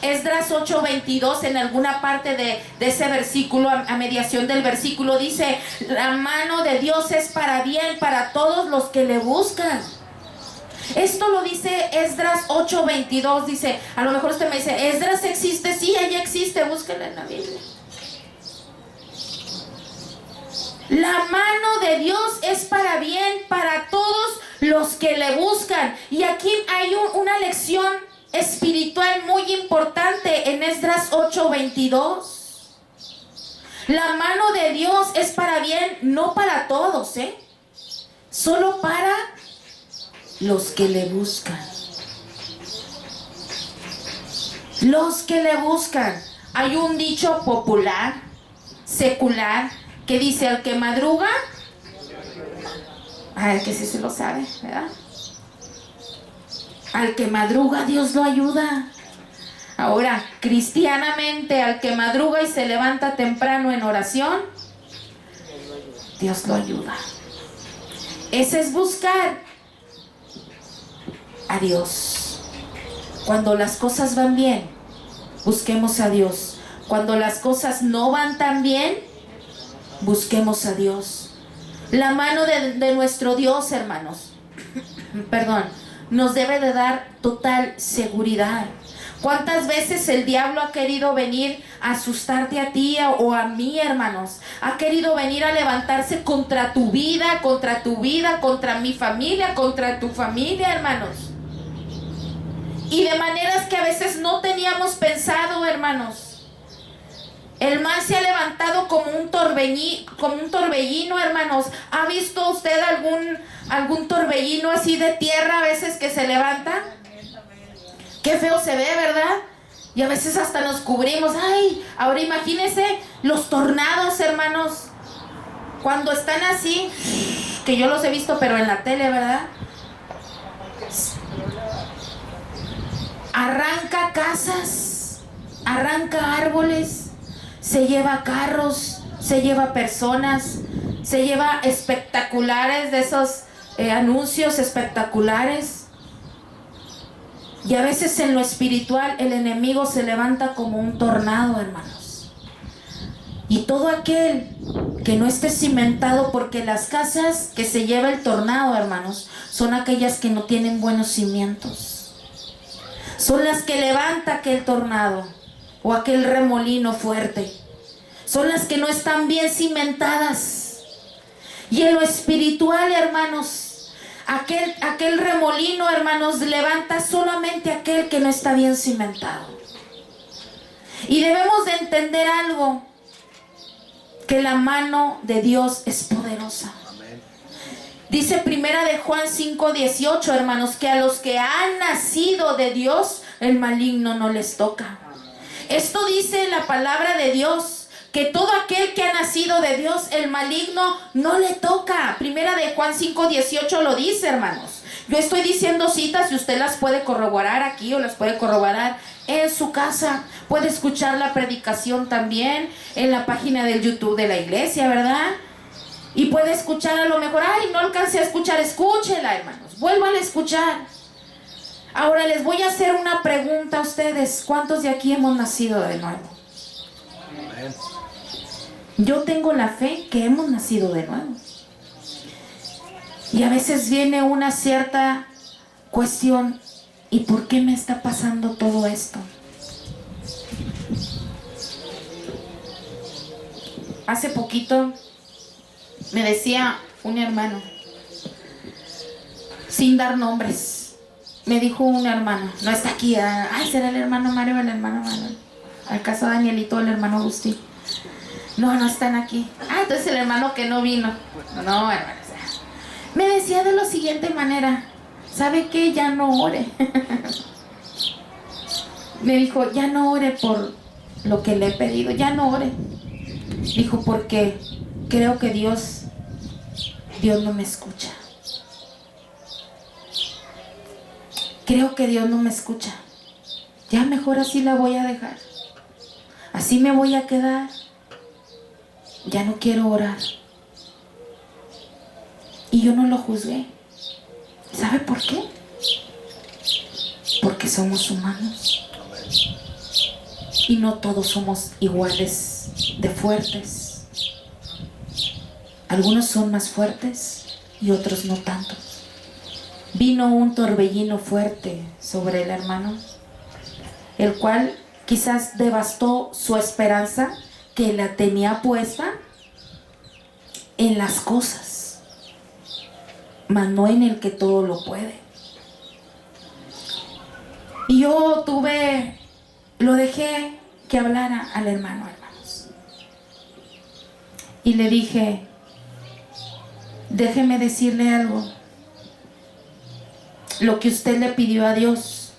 Esdras 8:22, en alguna parte de ese versículo, a mediación del versículo, dice: la mano de Dios es para bien para todos los que le buscan. Esto lo dice Esdras 8:22. Dice, a lo mejor usted me dice, ¿Esdras existe? Sí, ella existe, búsquenla en la Biblia. La mano de Dios es para bien para todos los que le buscan. Y aquí hay una lección espiritual muy importante en Esdras 8:22. La mano de Dios es para bien, no para todos, solo para los que le buscan. Los que le buscan. Hay un dicho popular, secular, que dice: al que madruga, que sí se lo sabe, ¿verdad? Al que madruga, Dios lo ayuda. Ahora, cristianamente, al que madruga y se levanta temprano en oración, Dios lo ayuda. Ese es buscar a Dios. Cuando las cosas van bien, busquemos a Dios. Cuando las cosas no van tan bien, busquemos a Dios. La mano de nuestro Dios, hermanos, nos debe de dar total seguridad. ¿Cuántas veces el diablo ha querido venir a asustarte a ti o a mí, hermanos? Ha querido venir a levantarse contra tu vida, contra mi familia, contra tu familia, hermanos. Y de maneras que a veces no teníamos pensado, hermanos. El mal se ha levantado como un torbellino, hermanos. ¿Ha visto usted algún torbellino así de tierra a veces que se levanta? Qué feo se ve, ¿verdad? Y a veces hasta nos cubrimos. Ay, ahora imagínense los tornados, hermanos. Cuando están así, que yo los he visto, pero en la tele, ¿verdad? Arranca casas, arranca árboles, se lleva carros, se lleva personas, se lleva espectaculares de esos anuncios espectaculares. Y a veces en lo espiritual el enemigo se levanta como un tornado, hermanos. Y todo aquel que no esté cimentado, porque las casas que se lleva el tornado, hermanos, son aquellas que no tienen buenos cimientos. Son las que levanta aquel tornado o aquel remolino fuerte. Son las que no están bien cimentadas. Y en lo espiritual, hermanos, aquel remolino, hermanos, levanta solamente aquel que no está bien cimentado. Y debemos de entender algo, que la mano de Dios es poderosa. Dice primera de Juan 5:18, hermanos, que a los que han nacido de Dios, el maligno no les toca. Esto dice la palabra de Dios, que todo aquel que ha nacido de Dios, el maligno no le toca. Primera de Juan 5:18 lo dice, hermanos. Yo estoy diciendo citas y usted las puede corroborar aquí o las puede corroborar en su casa. Puede escuchar la predicación también en la página del YouTube de la iglesia, ¿verdad? Y puede escuchar a lo mejor, no alcancé a escuchar, escúchela, hermanos, vuelvan a escuchar. Ahora les voy a hacer una pregunta a ustedes. ¿Cuántos de aquí hemos nacido de nuevo? Amén. Yo tengo la fe que hemos nacido de nuevo. Y a veces viene una cierta cuestión, ¿y por qué me está pasando todo esto? Hace poquito me decía un hermano, sin dar nombres. Me dijo un hermano, no está aquí, ay, será el hermano Mario o el hermano Manuel. ¿Acaso Danielito o el hermano Agustín? No, no están aquí. Ah, entonces el hermano que no vino. No, hermano. Me decía de la siguiente manera, ¿sabe qué? Ya no ore. Me dijo, ya no ore por lo que le he pedido, ya no ore. Dijo, porque creo que Dios no me escucha. Creo que Dios no me escucha. Ya mejor así la voy a dejar. Así me voy a quedar. Ya no quiero orar. Y yo no lo juzgué. ¿Sabe por qué? Porque somos humanos. Y no todos somos iguales de fuertes. Algunos son más fuertes y otros no tanto. Vino un torbellino fuerte sobre el hermano, el cual quizás devastó su esperanza que la tenía puesta en las cosas, mas no en el que todo lo puede. Y yo lo dejé que hablara al hermano, hermanos. Y le dije, déjeme decirle algo. Lo que usted le pidió a Dios,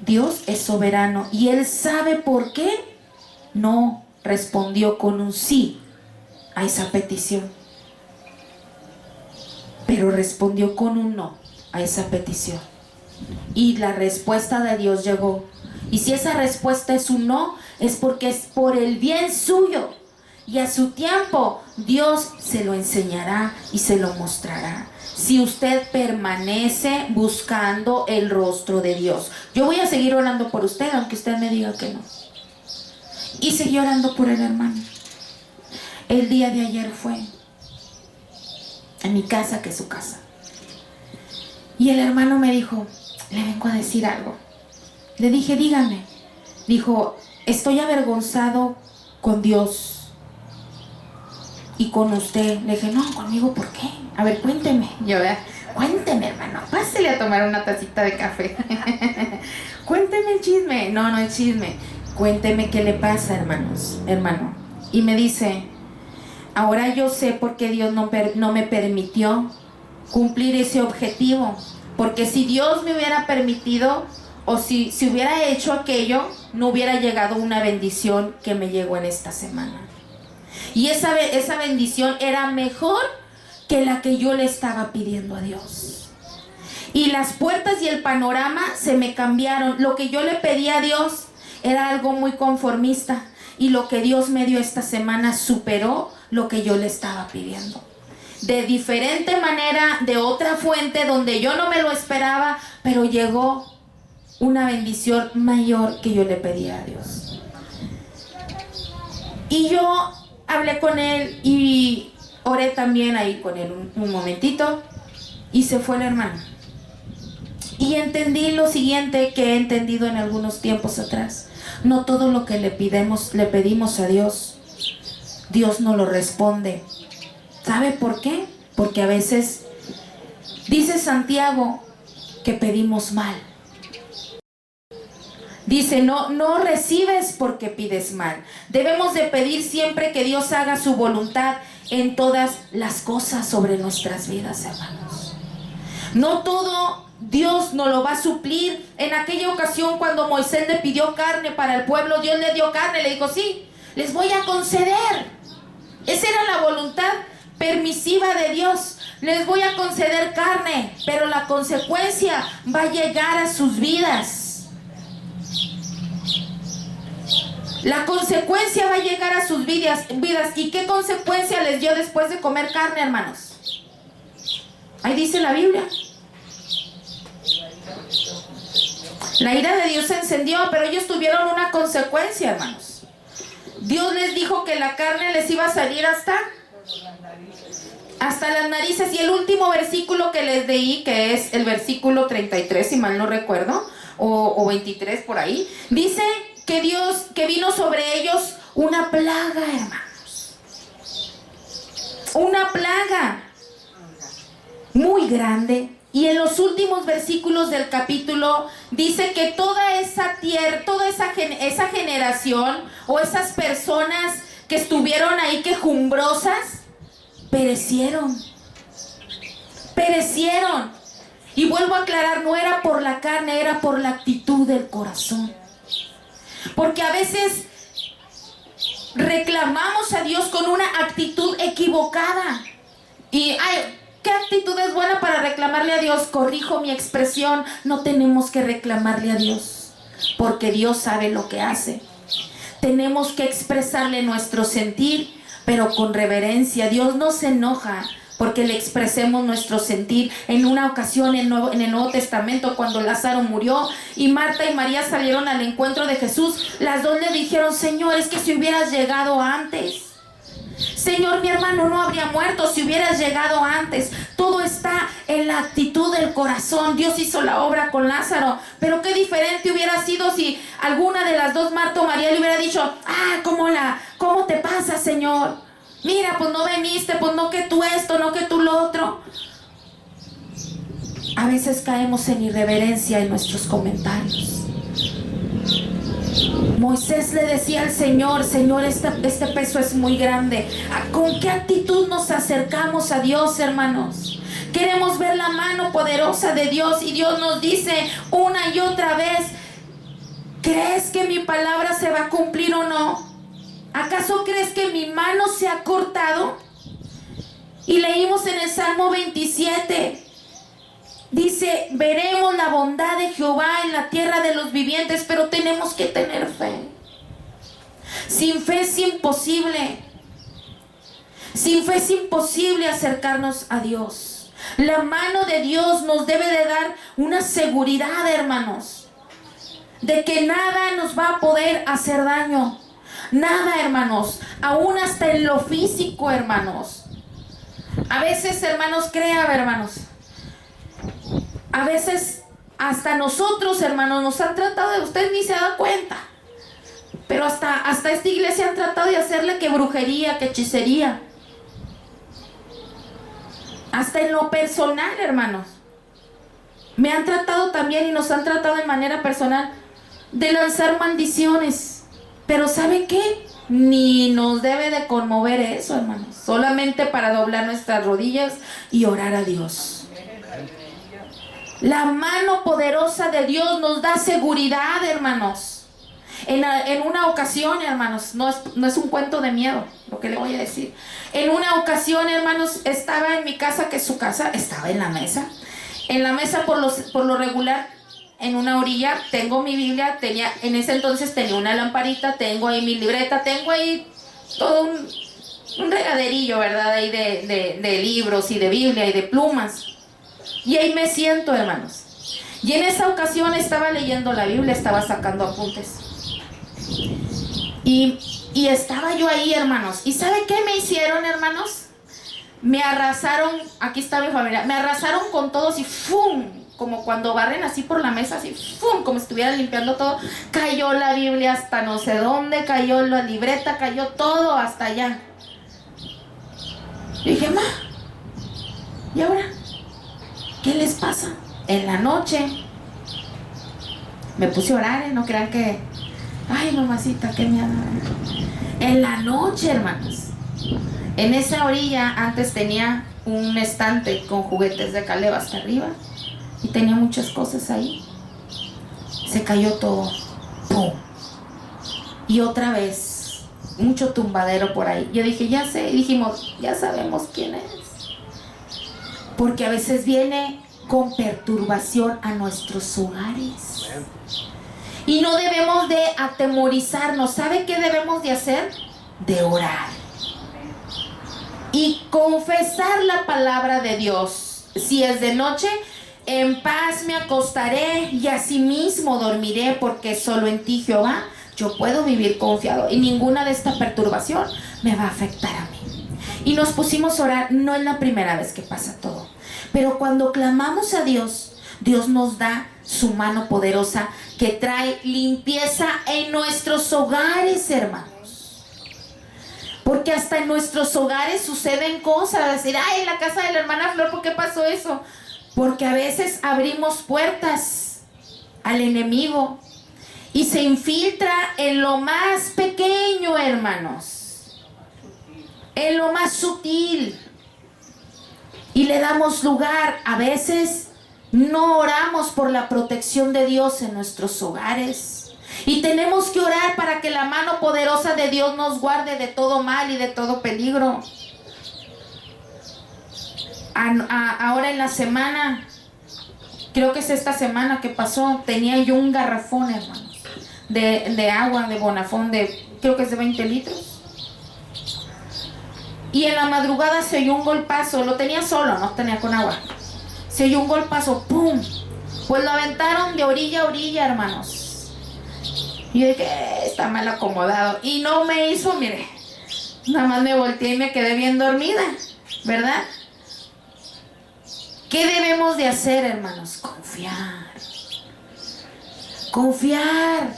Dios es soberano y Él sabe por qué no respondió con un sí a esa petición, pero respondió con un no a esa petición. Y la respuesta de Dios llegó. Y si esa respuesta es un no, es porque es por el bien suyo. Y a su tiempo Dios se lo enseñará y se lo mostrará. Si usted permanece buscando el rostro de Dios. Yo voy a seguir orando por usted, aunque usted me diga que no. Y seguí orando por el hermano. El día de ayer fue en mi casa, que es su casa. Y el hermano me dijo, le vengo a decir algo. Le dije, dígame. Dijo, estoy avergonzado con Dios y con usted. Le dije, no, conmigo, ¿por qué? A ver, cuénteme. Yo, cuénteme, hermano, pásele a tomar una tacita de café. Cuénteme el chisme. No, no es chisme. Cuénteme qué le pasa, hermano. Y me dice, ahora yo sé por qué Dios no me permitió cumplir ese objetivo. Porque si Dios me hubiera permitido, o si hubiera hecho aquello, no hubiera llegado una bendición que me llegó en esta semana. Y esa bendición era mejor que la que yo le estaba pidiendo a Dios. Y las puertas y el panorama se me cambiaron. Lo que yo le pedí a Dios era algo muy conformista. Y lo que Dios me dio esta semana superó lo que yo le estaba pidiendo. De diferente manera, de otra fuente donde yo no me lo esperaba, pero llegó una bendición mayor que yo le pedía a Dios. Y yo hablé con él y oré también ahí con él un momentito, y se fue el hermano. Y entendí lo siguiente que he entendido en algunos tiempos atrás: no todo lo que le pedimos a Dios, Dios no lo responde. ¿Sabe por qué? Porque a veces dice Santiago que pedimos mal. Dice, no recibes porque pides mal. Debemos de pedir siempre que Dios haga su voluntad en todas las cosas sobre nuestras vidas, hermanos. No todo Dios nos lo va a suplir. En aquella ocasión cuando Moisés le pidió carne para el pueblo, Dios le dio carne, le dijo, sí, les voy a conceder. Esa era la voluntad permisiva de Dios. Les voy a conceder carne, pero la consecuencia va a llegar a sus vidas. La consecuencia va a llegar a sus vidas. ¿Y qué consecuencia les dio después de comer carne, hermanos? Ahí dice la Biblia. La ira de Dios se encendió, pero ellos tuvieron una consecuencia, hermanos. Dios les dijo que la carne les iba a salir hasta las narices. Y el último versículo que les leí, que es el versículo 33, si mal no recuerdo, o 23 por ahí, dice que vino sobre ellos una plaga, hermanos. Una plaga. muy grande. Y en los últimos versículos del capítulo dice que toda esa tierra, esa generación o esas personas que estuvieron ahí quejumbrosas, perecieron. Y vuelvo a aclarar, no era por la carne, era por la actitud del corazón. Porque a veces reclamamos a Dios con una actitud equivocada. Y, ¿qué actitud es buena para reclamarle a Dios? Corrijo mi expresión, no tenemos que reclamarle a Dios, porque Dios sabe lo que hace. Tenemos que expresarle nuestro sentir, pero con reverencia. Dios no se enoja porque le expresemos nuestro sentir. En una ocasión en el Nuevo Testamento, cuando Lázaro murió y Marta y María salieron al encuentro de Jesús, las dos le dijeron: Señor, es que si hubieras llegado antes. Señor, mi hermano no habría muerto si hubieras llegado antes. Todo está en la actitud del corazón. Dios hizo la obra con Lázaro, pero qué diferente hubiera sido si alguna de las dos, Marta o María, le hubiera dicho: ¿cómo te pasa, Señor? Mira, pues no viniste, pues no que tú esto, no que tú lo otro. A veces caemos en irreverencia en nuestros comentarios. Moisés le decía al Señor: Señor, este peso es muy grande. ¿Con qué actitud nos acercamos a Dios, hermanos? Queremos ver la mano poderosa de Dios, y Dios nos dice una y otra vez: ¿crees que mi palabra se va a cumplir o no? ¿Acaso crees que mi mano se ha cortado? Y leímos en el Salmo 27. Dice: veremos la bondad de Jehová en la tierra de los vivientes. Pero tenemos que tener fe. Sin fe es imposible. Sin fe es imposible acercarnos a Dios. La mano de Dios nos debe de dar una seguridad, hermanos, de que nada nos va a poder hacer daño. Nada, hermanos. Aún hasta en lo físico, hermanos. A veces, hermanos, hermanos, a veces hasta nosotros, hermanos, nos han tratado de... Usted ni se da cuenta, pero hasta esta iglesia han tratado de hacerle que brujería, que hechicería. Hasta en lo personal, hermanos. Me han tratado también, y nos han tratado de manera personal, de lanzar maldiciones. Pero ¿sabe qué? Ni nos debe de conmover eso, hermanos. Solamente para doblar nuestras rodillas y orar a Dios. La mano poderosa de Dios nos da seguridad, hermanos. En una ocasión, hermanos, no es un cuento de miedo lo que le voy a decir. En una ocasión, hermanos, estaba en mi casa, que su casa estaba en la mesa. En la mesa, por lo regular, en una orilla tengo mi Biblia. En ese entonces tenía una lamparita, tengo ahí mi libreta, tengo ahí todo un regaderillo, ¿verdad? Ahí de libros y de Biblia y de plumas. Y ahí me siento, hermanos. Y en esa ocasión estaba leyendo la Biblia, estaba sacando apuntes. Y estaba yo ahí, hermanos. ¿Y sabe qué me hicieron, hermanos? Me arrasaron, aquí está mi familia, me arrasaron con todos y ¡fum! Como cuando barren así por la mesa, así ¡fum! Como si estuvieran limpiando todo. Cayó la Biblia hasta no sé dónde, cayó la libreta, cayó todo hasta allá. Y dije: ma, ¿y ahora qué les pasa? En la noche me puse a orar, no crean que... Ay, mamacita, qué miedo. En la noche, hermanos, en esa orilla antes tenía un estante con juguetes de Caleb hasta arriba, y tenía muchas cosas ahí. Se cayó todo. ¡Pum! Y otra vez, mucho tumbadero por ahí. Yo dije: ya sé. Y dijimos: ya sabemos quién es. Porque a veces viene con perturbación a nuestros hogares. Y no debemos de atemorizarnos. ¿Sabe qué debemos de hacer? De orar y confesar la palabra de Dios. Si es de noche, en paz me acostaré y asimismo dormiré, porque solo en ti, Jehová, yo puedo vivir confiado, y ninguna de esta perturbación me va a afectar a mí. Y nos pusimos a orar. No es la primera vez que pasa todo, pero cuando clamamos a Dios, Dios nos da su mano poderosa que trae limpieza en nuestros hogares, hermanos. Porque hasta en nuestros hogares suceden cosas. Decir, ay, en la casa de la hermana Flor, ¿por qué pasó eso? Porque a veces abrimos puertas al enemigo y se infiltra en lo más pequeño, hermanos, en lo más sutil, y le damos lugar. A veces no oramos por la protección de Dios en nuestros hogares, y tenemos que orar para que la mano poderosa de Dios nos guarde de todo mal y de todo peligro. Ahora en la semana, creo que es esta semana que pasó, tenía yo un garrafón, hermanos, de agua, de Bonafón, creo que es de 20 litros. Y en la madrugada se oyó un golpazo, lo tenía solo, no tenía con agua. Se oyó un golpazo, ¡pum! Pues lo aventaron de orilla a orilla, hermanos. Y yo dije, está mal acomodado. Y no me hizo, mire, nada más me volteé y me quedé bien dormida, ¿verdad? ¿Qué debemos de hacer, hermanos? Confiar. Confiar.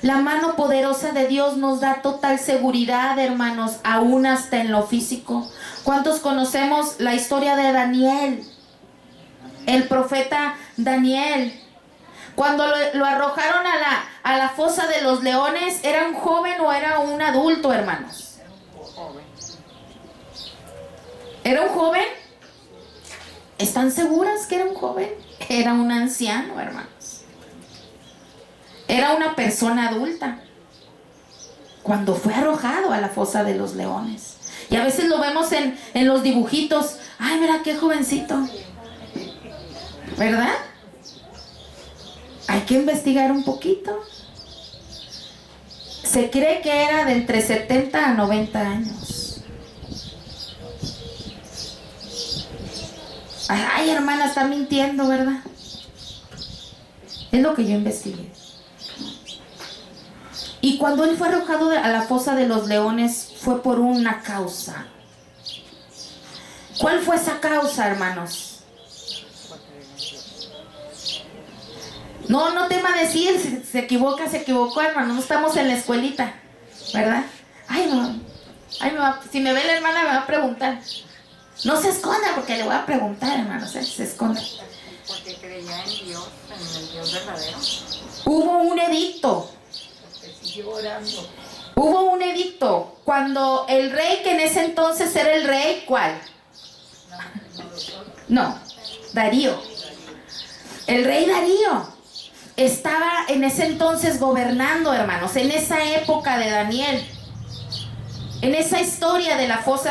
La mano poderosa de Dios nos da total seguridad, hermanos, aún hasta en lo físico. ¿Cuántos conocemos la historia de Daniel? El profeta Daniel. Cuando lo arrojaron a la fosa de los leones, ¿era un joven o era un adulto, hermanos? ¿Era un joven? ¿Están seguras que era un joven? Era un anciano, hermanos. Era una persona adulta cuando fue arrojado a la fosa de los leones. Y a veces lo vemos en los dibujitos. Ay, mira qué jovencito, ¿verdad? Hay que investigar un poquito. Se cree que era de entre 70 a 90 años. Ay, hermana, está mintiendo, ¿verdad? Es lo que yo investigué. Y cuando él fue arrojado a la fosa de los leones, fue por una causa. ¿Cuál fue esa causa, hermanos? No tema decir, si se equivoca, se equivocó, hermano. No estamos en la escuelita, ¿verdad? Ay, no. Si me ve la hermana me va a preguntar. No se esconda porque le voy a preguntar, hermano. Se esconda. Porque creía en Dios, en el Dios verdadero. Hubo un edicto. Hubo un edicto cuando el rey, que en ese entonces era el rey, ¿cuál? No, Darío. El rey Darío estaba en ese entonces gobernando, hermanos, en esa época de Daniel. En esa historia de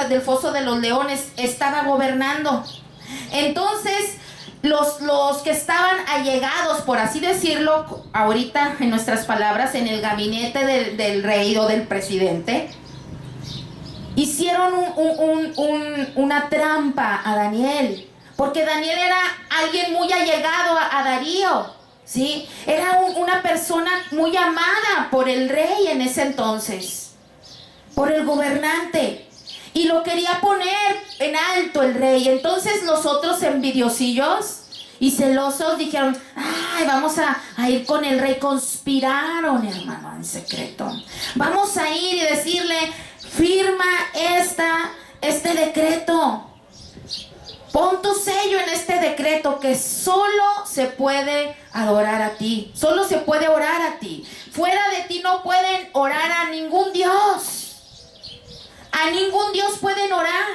del foso de los leones, estaba gobernando. Entonces, los que estaban allegados, por así decirlo, ahorita en nuestras palabras, en el gabinete del rey o del presidente, hicieron una trampa a Daniel, porque Daniel era alguien muy allegado a Darío, ¿sí? Era una persona muy amada por el rey en ese entonces, por el gobernante, y lo quería poner en alto el rey. Entonces los otros envidiosillos y celosos dijeron, ay, vamos a ir con el rey. Conspiraron, hermano, en secreto. Vamos a ir y decirle, firma este decreto. Pon tu sello en este decreto, que solo se puede adorar a ti. Solo se puede orar a ti. Fuera de ti no pueden orar a ningún Dios. A ningún Dios pueden orar.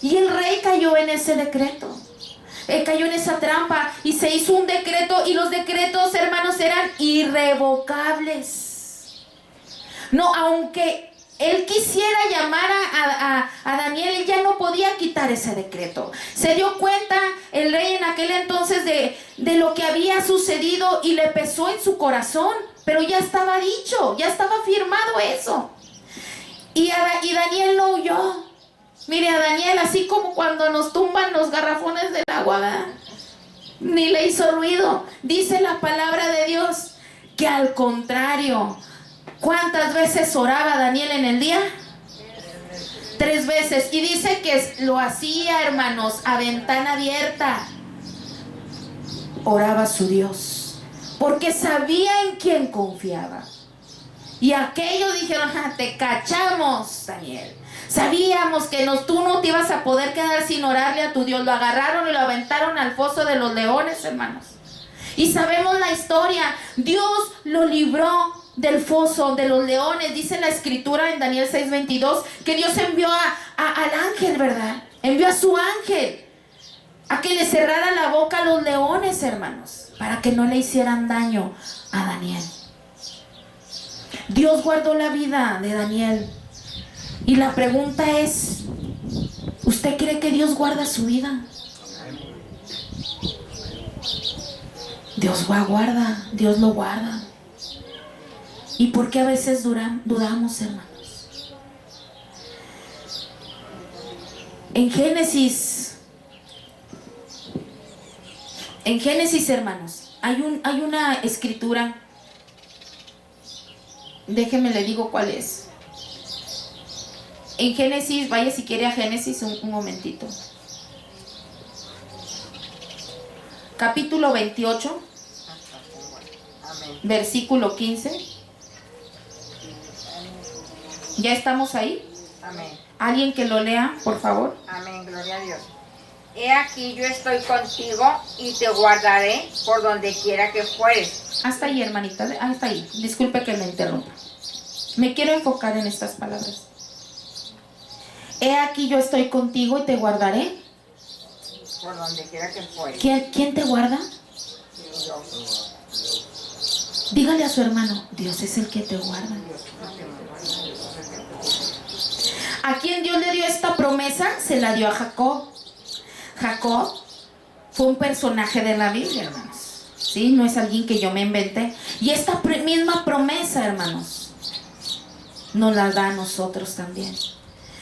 Y el rey cayó en ese decreto. Él cayó en esa trampa y se hizo un decreto. Y los decretos, hermanos, eran irrevocables. No, aunque él quisiera llamar a Daniel, él ya no podía quitar ese decreto. Se dio cuenta el rey en aquel entonces de lo que había sucedido y le pesó en su corazón. Pero ya estaba dicho, ya estaba firmado eso. Y Daniel no huyó. Mire, a Daniel, así como cuando nos tumban los garrafones del agua, ¿verdad? Ni le hizo ruido. Dice la palabra de Dios que al contrario, ¿cuántas veces oraba Daniel en el día? 3 veces. Y dice que lo hacía, hermanos, a ventana abierta. Oraba a su Dios, porque sabía en quién confiaba. Y aquellos dijeron, te cachamos, Daniel. Sabíamos que tú no te ibas a poder quedar sin orarle a tu Dios. Lo agarraron y lo aventaron al foso de los leones, hermanos. Y sabemos la historia. Dios lo libró del foso de los leones. Dice la escritura en Daniel 6:22 que Dios envió al ángel, ¿verdad? Envió a su ángel a que le cerrara la boca a los leones, hermanos, para que no le hicieran daño a Daniel. Dios guardó la vida de Daniel. Y la pregunta es, ¿usted cree que Dios guarda su vida? Dios guarda, Dios lo guarda. ¿Y por qué a veces dudamos, hermanos? En Génesis, hermanos, hay una escritura. Déjeme le digo cuál es. En Génesis, vaya si quiere a Génesis un momentito. Capítulo 28, versículo 15. ¿Ya estamos ahí? Amén. ¿Alguien que lo lea, por favor? Amén, gloria a Dios. He aquí yo estoy contigo y te guardaré por donde quiera que fueres. Hasta ahí, hermanita, hasta ahí. Disculpe que me interrumpa. Me quiero enfocar en estas palabras. He aquí yo estoy contigo y te guardaré. Por donde quiera que fueres. ¿Quién te guarda? Yo. Dígale a su hermano, Dios es el que te guarda. ¿A quién Dios le dio esta promesa? Se la dio a Jacob. Jacob fue un personaje de la Biblia, hermanos. ¿Sí? No es alguien que yo me inventé. Y esta misma promesa, hermanos, nos la da a nosotros también.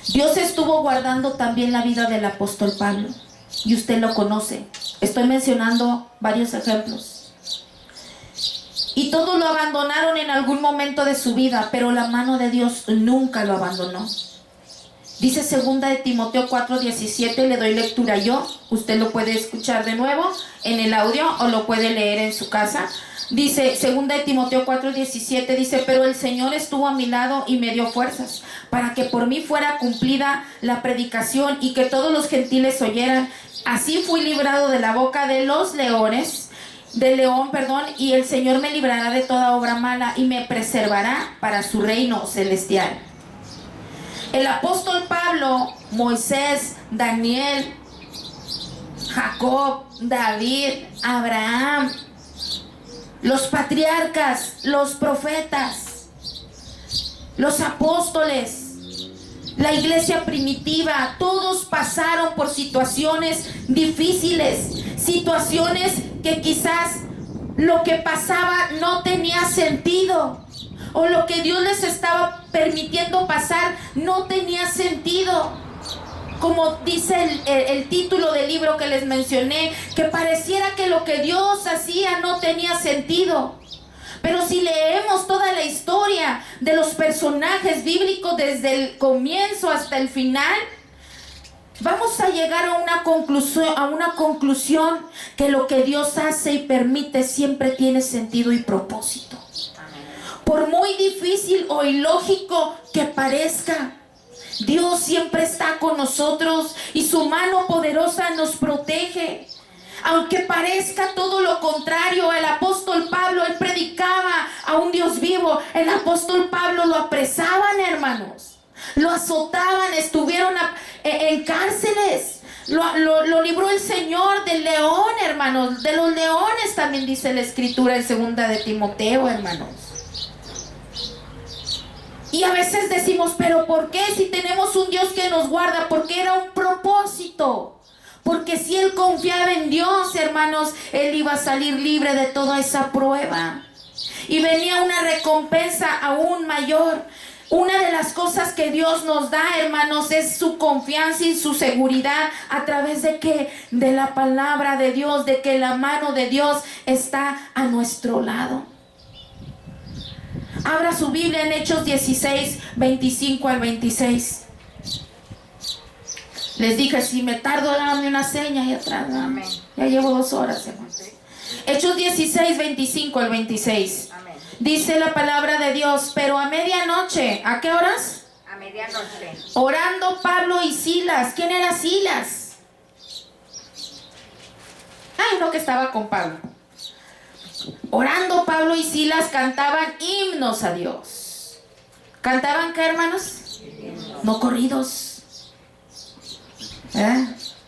Dios estuvo guardando también la vida del apóstol Pablo. Y usted lo conoce. Estoy mencionando varios ejemplos. Y todos lo abandonaron en algún momento de su vida, pero la mano de Dios nunca lo abandonó. Dice 2 de Timoteo 4:17, le doy lectura yo. Usted lo puede escuchar de nuevo en el audio o lo puede leer en su casa. Dice 2 de Timoteo 4:17, dice, pero el Señor estuvo a mi lado y me dio fuerzas para que por mí fuera cumplida la predicación y que todos los gentiles oyeran. Así fui librado de la boca de los leones, y el Señor me librará de toda obra mala y me preservará para su reino celestial. El apóstol Pablo, Moisés, Daniel, Jacob, David, Abraham, los patriarcas, los profetas, los apóstoles, la iglesia primitiva, todos pasaron por situaciones difíciles, situaciones que quizás lo que pasaba no tenía sentido, o lo que Dios les estaba permitiendo pasar no tenía sentido. Como dice el título del libro que les mencioné, que pareciera que lo que Dios hacía no tenía sentido. Pero si leemos toda la historia de los personajes bíblicos desde el comienzo hasta el final, vamos a llegar a una conclusión que lo que Dios hace y permite siempre tiene sentido y propósito. Por muy difícil o ilógico que parezca, Dios siempre está con nosotros y su mano poderosa nos protege. Aunque parezca todo lo contrario, el apóstol Pablo, él predicaba a un Dios vivo. El apóstol Pablo lo apresaban, hermanos. Lo azotaban, estuvieron en cárceles. Lo libró el Señor del león, hermanos. De los leones también dice la escritura en 2 de Timoteo, hermanos. Y a veces decimos, pero ¿por qué si tenemos un Dios que nos guarda? Porque era un propósito. Porque si él confiaba en Dios, hermanos, él iba a salir libre de toda esa prueba. Y venía una recompensa aún mayor. Una de las cosas que Dios nos da, hermanos, es su confianza y su seguridad. ¿A través de qué? De la palabra de Dios, de que la mano de Dios está a nuestro lado. Abra su Biblia en Hechos 16, 25 al 26. Les dije, si me tardo, dame una seña ahí atrás. Ya llevo 2 horas, hermanos. Hechos 16, 25 al 26. Dice la palabra de Dios, pero a medianoche, ¿a qué horas? A medianoche. Orando Pablo y Silas. ¿Quién era Silas? Hay uno que estaba con Pablo. Orando Pablo y Silas cantaban himnos a Dios. ¿Cantaban qué, hermanos? No corridos.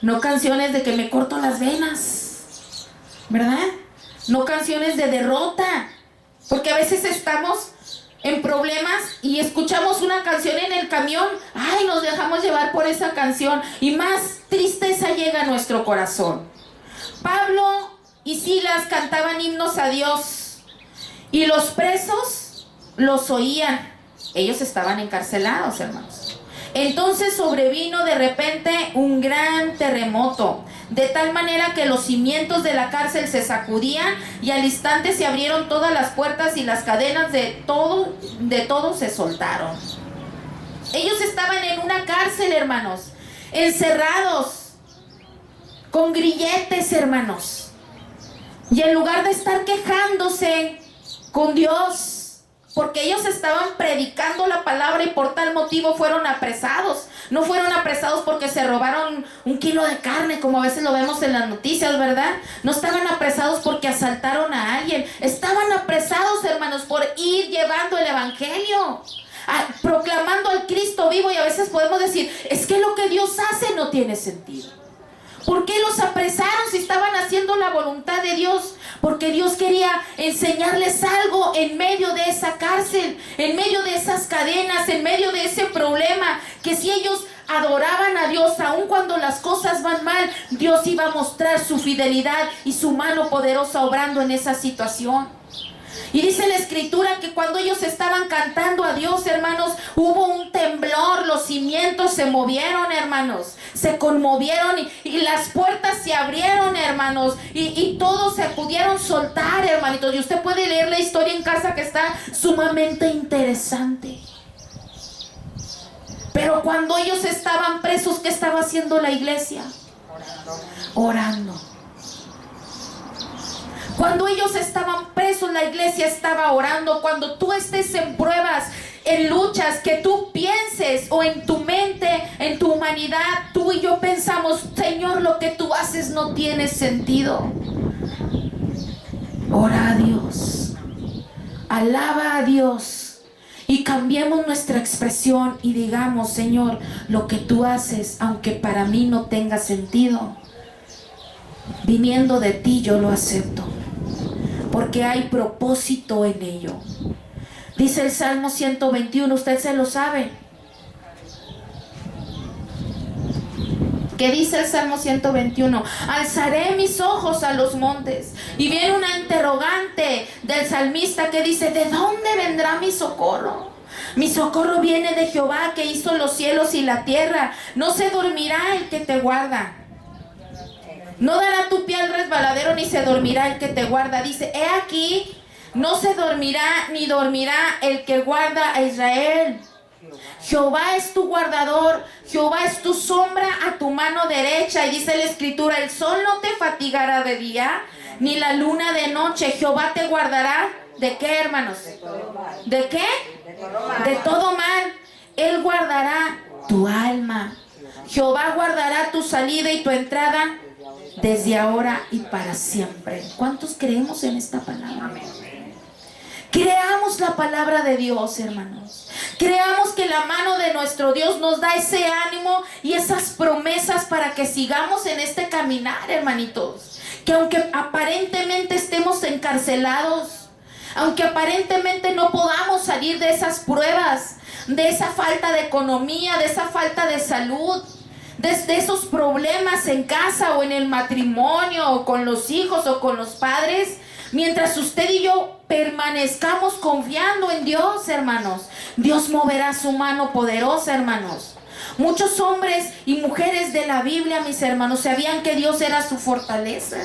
No canciones de que me corto las venas, ¿verdad? No canciones de derrota. Porque a veces estamos en problemas y escuchamos una canción en el camión. Ay, nos dejamos llevar por esa canción y más tristeza llega a nuestro corazón. Pablo y Silas cantaban himnos a Dios y los presos los oían. Ellos estaban encarcelados, hermanos. Entonces sobrevino de repente un gran terremoto, de tal manera que los cimientos de la cárcel se sacudían y al instante se abrieron todas las puertas y las cadenas de todo se soltaron. Ellos estaban en una cárcel, hermanos, encerrados, con grilletes, hermanos. Y en lugar de estar quejándose con Dios, porque ellos estaban predicando la palabra y por tal motivo fueron apresados. No fueron apresados porque se robaron 1 kilo de carne, como a veces lo vemos en las noticias, ¿verdad? No estaban apresados porque asaltaron a alguien. Estaban apresados, hermanos, por ir llevando el evangelio, proclamando al Cristo vivo. Y a veces podemos decir, es que lo que Dios hace no tiene sentido. ¿Por qué los apresaron si estaban haciendo la voluntad de Dios? Porque Dios quería enseñarles algo en medio de esa cárcel, en medio de esas cadenas, en medio de ese problema, que si ellos adoraban a Dios, aun cuando las cosas van mal, Dios iba a mostrar su fidelidad y su mano poderosa obrando en esa situación. Y dice la escritura que cuando ellos estaban cantando a Dios, hermanos, hubo un temblor, los cimientos se movieron, hermanos, se conmovieron y las puertas se abrieron, hermanos, y todos se pudieron soltar, hermanitos. Y usted puede leer la historia en casa, que está sumamente interesante. Pero cuando ellos estaban presos, ¿qué estaba haciendo la iglesia? Orando. Cuando ellos estaban presos, la iglesia estaba orando. Cuando tú estés en pruebas, en luchas, que tú pienses, o en tu mente, en tu humanidad, tú y yo pensamos, Señor, lo que tú haces no tiene sentido. Ora a Dios, alaba a Dios y cambiemos nuestra expresión y digamos, Señor, lo que tú haces, aunque para mí no tenga sentido, viniendo de ti yo lo acepto, porque hay propósito en ello. Dice el Salmo 121, usted se lo sabe. ¿Qué dice el Salmo 121? Alzaré mis ojos a los montes. Y viene una interrogante del salmista que dice, ¿de dónde vendrá mi socorro? Mi socorro viene de Jehová, que hizo los cielos y la tierra. No se dormirá el que te guarda. No dará tu pie al resbaladero, ni se dormirá el que te guarda. Dice, he aquí, no se dormirá, ni dormirá el que guarda a Israel. Jehová es tu guardador, Jehová es tu sombra a tu mano derecha. Y dice la escritura, el sol no te fatigará de día, ni la luna de noche. Jehová te guardará, ¿de qué, hermanos? ¿De qué? De todo mal. Él guardará tu alma. Jehová guardará tu salida y tu entrada desde ahora y para siempre. ¿Cuántos creemos en esta palabra? Creamos la palabra de Dios, hermanos. Creamos que la mano de nuestro Dios nos da ese ánimo y esas promesas para que sigamos en este caminar, hermanitos. Que aunque aparentemente estemos encarcelados, aunque aparentemente no podamos salir de esas pruebas, de esa falta de economía, de esa falta de salud, desde esos problemas en casa o en el matrimonio o con los hijos o con los padres, mientras usted y yo permanezcamos confiando en Dios, hermanos, Dios moverá su mano poderosa, hermanos. Muchos hombres y mujeres de la Biblia, mis hermanos, sabían que Dios era su fortaleza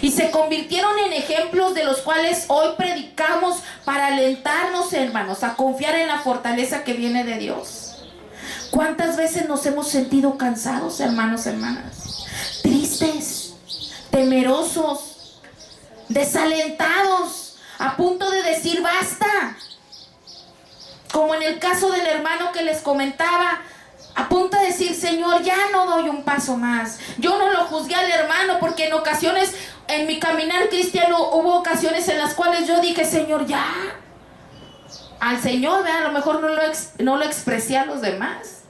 y se convirtieron en ejemplos de los cuales hoy predicamos para alentarnos, hermanos, a confiar en la fortaleza que viene de Dios. ¿Cuántas veces nos hemos sentido cansados, hermanos, hermanas? Tristes, temerosos, desalentados, a punto de decir basta. Como en el caso del hermano que les comentaba, a punto de decir, Señor, ya no doy un paso más. Yo no lo juzgué al hermano porque en ocasiones, en mi caminar cristiano, hubo ocasiones en las cuales yo dije, Señor, ya. Al Señor, a lo mejor no lo expresé a los demás.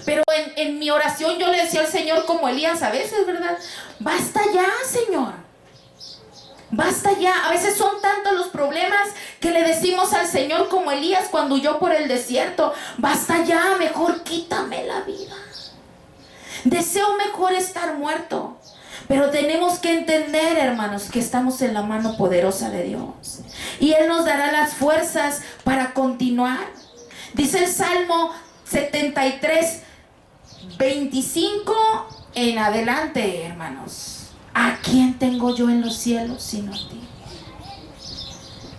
Pero en mi oración yo le decía al Señor como Elías a veces, ¿verdad? Basta ya, Señor. Basta ya. A veces son tantos los problemas que le decimos al Señor como Elías cuando huyó por el desierto. Basta ya, mejor quítame la vida. Deseo mejor estar muerto. Pero tenemos que entender, hermanos, que estamos en la mano poderosa de Dios. Y Él nos dará las fuerzas para continuar. Dice el Salmo 73, 25 en adelante, hermanos. ¿A quién tengo yo en los cielos sino a ti?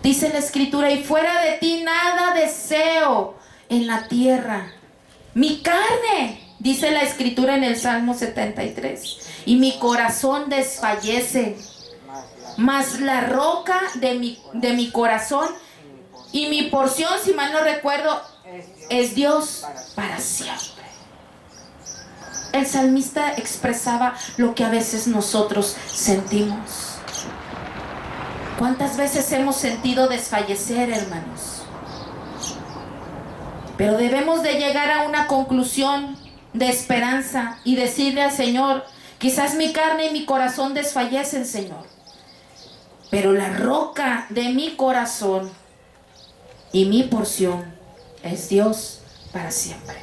Dice la Escritura, y fuera de ti nada deseo en la tierra. Mi carne, dice la Escritura en el Salmo 73, y mi corazón desfallece. Mas la roca de mi corazón y mi porción, si mal no recuerdo, es Dios para siempre. El salmista expresaba lo que a veces nosotros sentimos. ¿Cuántas veces hemos sentido desfallecer, hermanos? Pero debemos de llegar a una conclusión de esperanza y decirle al Señor, quizás mi carne y mi corazón desfallecen, Señor, pero la roca de mi corazón y mi porción es Dios para siempre.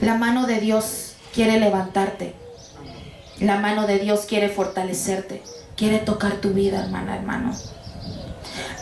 La mano de Dios quiere levantarte. La mano de Dios quiere fortalecerte. Quiere tocar tu vida, hermana, hermano.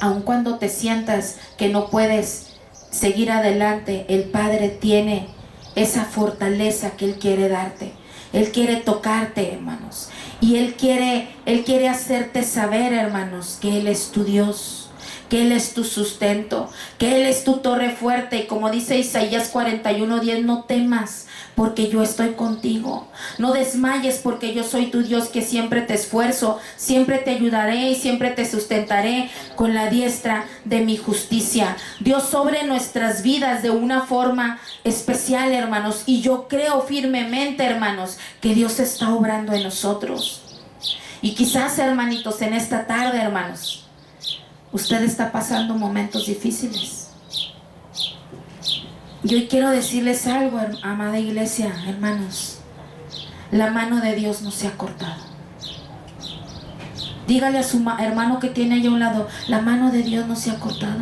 Aun cuando te sientas que no puedes seguir adelante, el Padre tiene esa fortaleza que Él quiere darte. Él quiere tocarte, hermanos. Y Él quiere hacerte saber, hermanos, que Él es tu Dios, que Él es tu sustento, que Él es tu torre fuerte. Y como dice Isaías 41:10, no temas, porque yo estoy contigo. No desmayes, porque yo soy tu Dios, que siempre te esfuerzo, siempre te ayudaré y siempre te sustentaré con la diestra de mi justicia. Dios sobre nuestras vidas de una forma especial, hermanos. Y yo creo firmemente, hermanos, que Dios está obrando en nosotros. Y quizás, hermanitos, en esta tarde, hermanos, usted está pasando momentos difíciles. Y hoy quiero decirles algo, amada iglesia, hermanos. La mano de Dios no se ha cortado. Dígale a su hermano que tiene ahí a un lado, la mano de Dios no se ha cortado.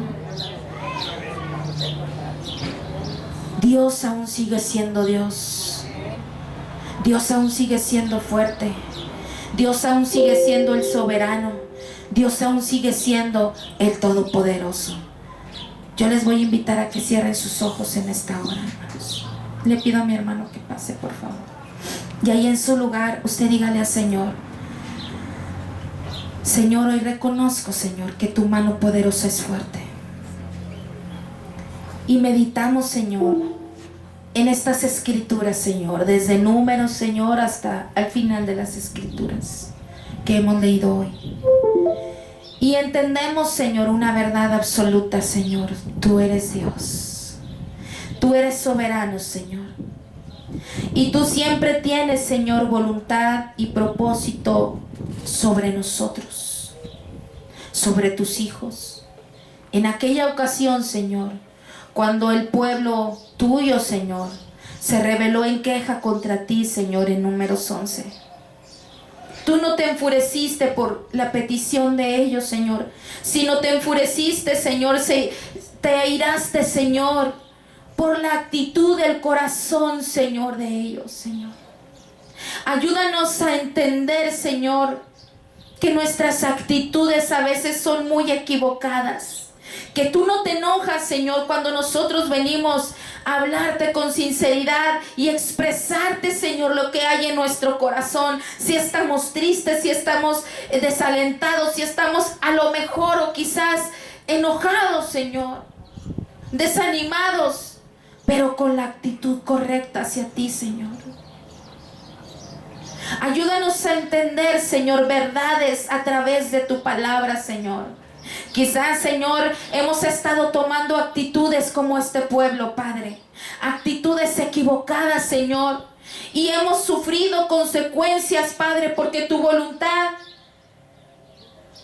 Dios aún sigue siendo Dios. Dios aún sigue siendo fuerte. Dios aún sigue siendo el soberano. Dios aún sigue siendo el todopoderoso. Yo les voy a invitar a que cierren sus ojos en esta hora, hermanos. Le pido a mi hermano que pase, por favor. Y ahí en su lugar, usted dígale al Señor: Señor, hoy reconozco, Señor, que tu mano poderosa es fuerte. Y meditamos, Señor, en estas escrituras, Señor, desde Números, Señor, hasta al final de las escrituras que hemos leído hoy. Y entendemos, Señor, una verdad absoluta, Señor. Tú eres Dios. Tú eres soberano, Señor. Y tú siempre tienes, Señor, voluntad y propósito sobre nosotros, sobre tus hijos. En aquella ocasión, Señor, cuando el pueblo tuyo, Señor, se rebeló en queja contra ti, Señor, en Números 11. Tú no te enfureciste por la petición de ellos, Señor, sino te enfureciste, Señor, te airaste, Señor, por la actitud del corazón, Señor, de ellos, Señor. Ayúdanos a entender, Señor, que nuestras actitudes a veces son muy equivocadas. Que tú no te enojas, Señor, cuando nosotros venimos a hablarte con sinceridad y expresarte, Señor, lo que hay en nuestro corazón. Si estamos tristes, si estamos desalentados, si estamos a lo mejor o quizás enojados, Señor, desanimados, pero con la actitud correcta hacia ti, Señor. Ayúdanos a entender, Señor, verdades a través de tu palabra, Señor. Quizás, Señor, hemos estado tomando actitudes como este pueblo, Padre. Actitudes equivocadas, Señor. Y hemos sufrido consecuencias, Padre, porque tu voluntad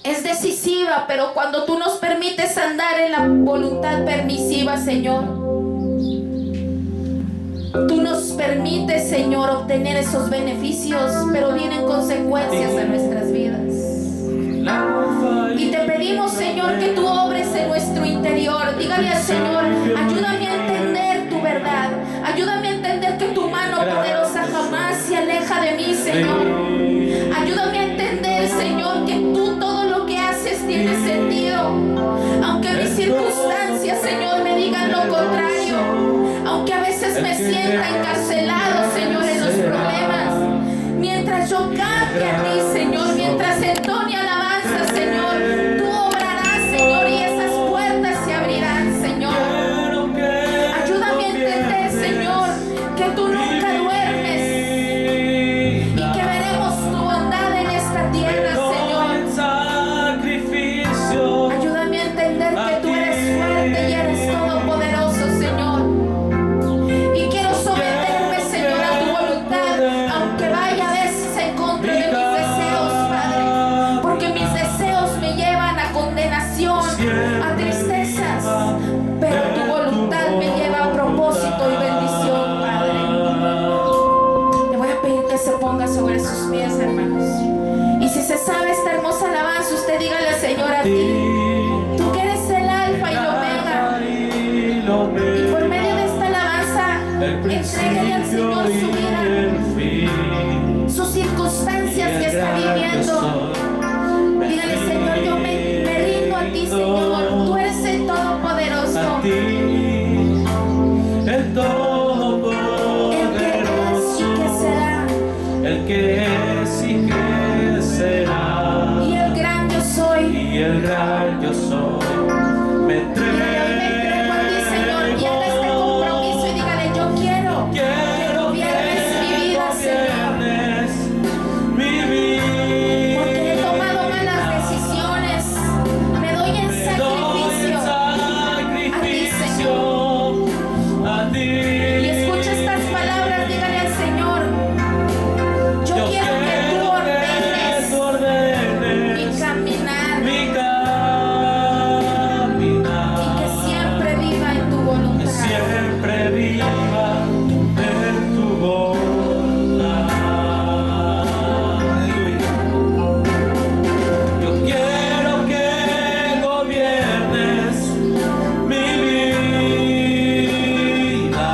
es decisiva, pero cuando tú nos permites andar en la voluntad permisiva, Señor, tú nos permites, Señor, obtener esos beneficios, pero vienen consecuencias a nuestras vidas. Y te pedimos, Señor, que tú obres en nuestro interior. Dígale al Señor, ayúdame a entender tu verdad. Ayúdame a entender que tu mano poderosa jamás se aleja de mí, Señor. Ayúdame a entender, Señor, que tú todo lo que haces tiene sentido. Aunque mis circunstancias, Señor, me digan lo contrario. Aunque a veces me sienta encarcelado, Señor, en los problemas. Mientras yo cante a ti, Señor, mientras entone alabanza, Señor, tú obrarás, Señor, y esas puertas se abrirán, Señor. Ayúdame a entender, Señor, que tú nunca duermes y que veremos tu bondad en esta tierra, Señor. Ayúdame a entender que tú eres fuerte y eres todopoderoso, Señor. Y quiero someterme, Señor, a tu voluntad, aunque vaya a veces en contra de mis deseos, Padre, porque mis deseos me llevan a condenación, a tristezas, pero tu voluntad me lleva a propósito y bendición, Padre. Le voy a pedir que se ponga sobre sus pies, hermanos. Y si se sabe esta hermosa alabanza, usted dígale al Señor, a ti, tú que eres el alfa y el omega. Y por medio de esta alabanza, entréguele al Señor su vida, sus circunstancias que está viviendo. Dígale, Señor, yo me rindo a ti, Señor. Tú eres el Todopoderoso. A ti, el El Todopoderoso, que es y que será. el que es y que será, Y el gran yo soy. y el gran yo soy. Me Dígale, hoy me entrego a ti, Señor, y haga este compromiso y dígale, yo quiero que gobiernes mi vida, Señor. gobiernes mi vida. Porque he tomado malas decisiones. Me doy en sacrificio a ti, Señor. A ti. Y escucha estas palabras, dígale al Señor, yo quiero que tú ordenes mi caminar mi y caminar, que siempre viva en tu voluntad. siempre viva en tu voluntad. Aleluya. Yo quiero que gobiernes mi vida.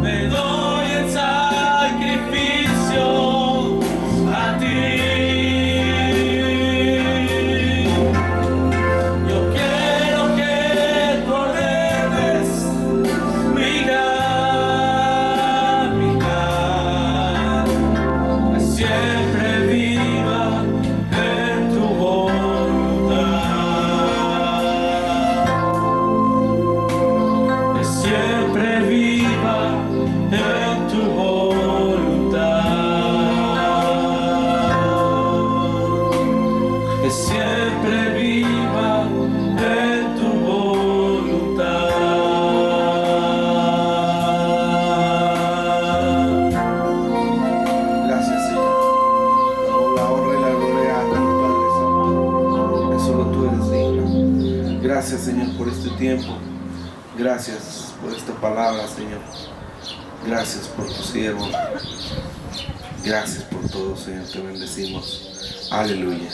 Me doy en sacrificio a ti. Yo quiero que tú ordenes mi caminar, que siempre viva en tu voluntad, que siempre viva en tu voluntad, que siempre viva en tu voluntad. Gracias, Señor. Damos la honra y la gloria a ti, Padre Santo, que solo tú eres digno. Gracias, Señor, por este tiempo. Gracias por esta palabra, Señor. Gracias por tu siervo. Gracias por todo, Señor. Te bendecimos. Aleluya.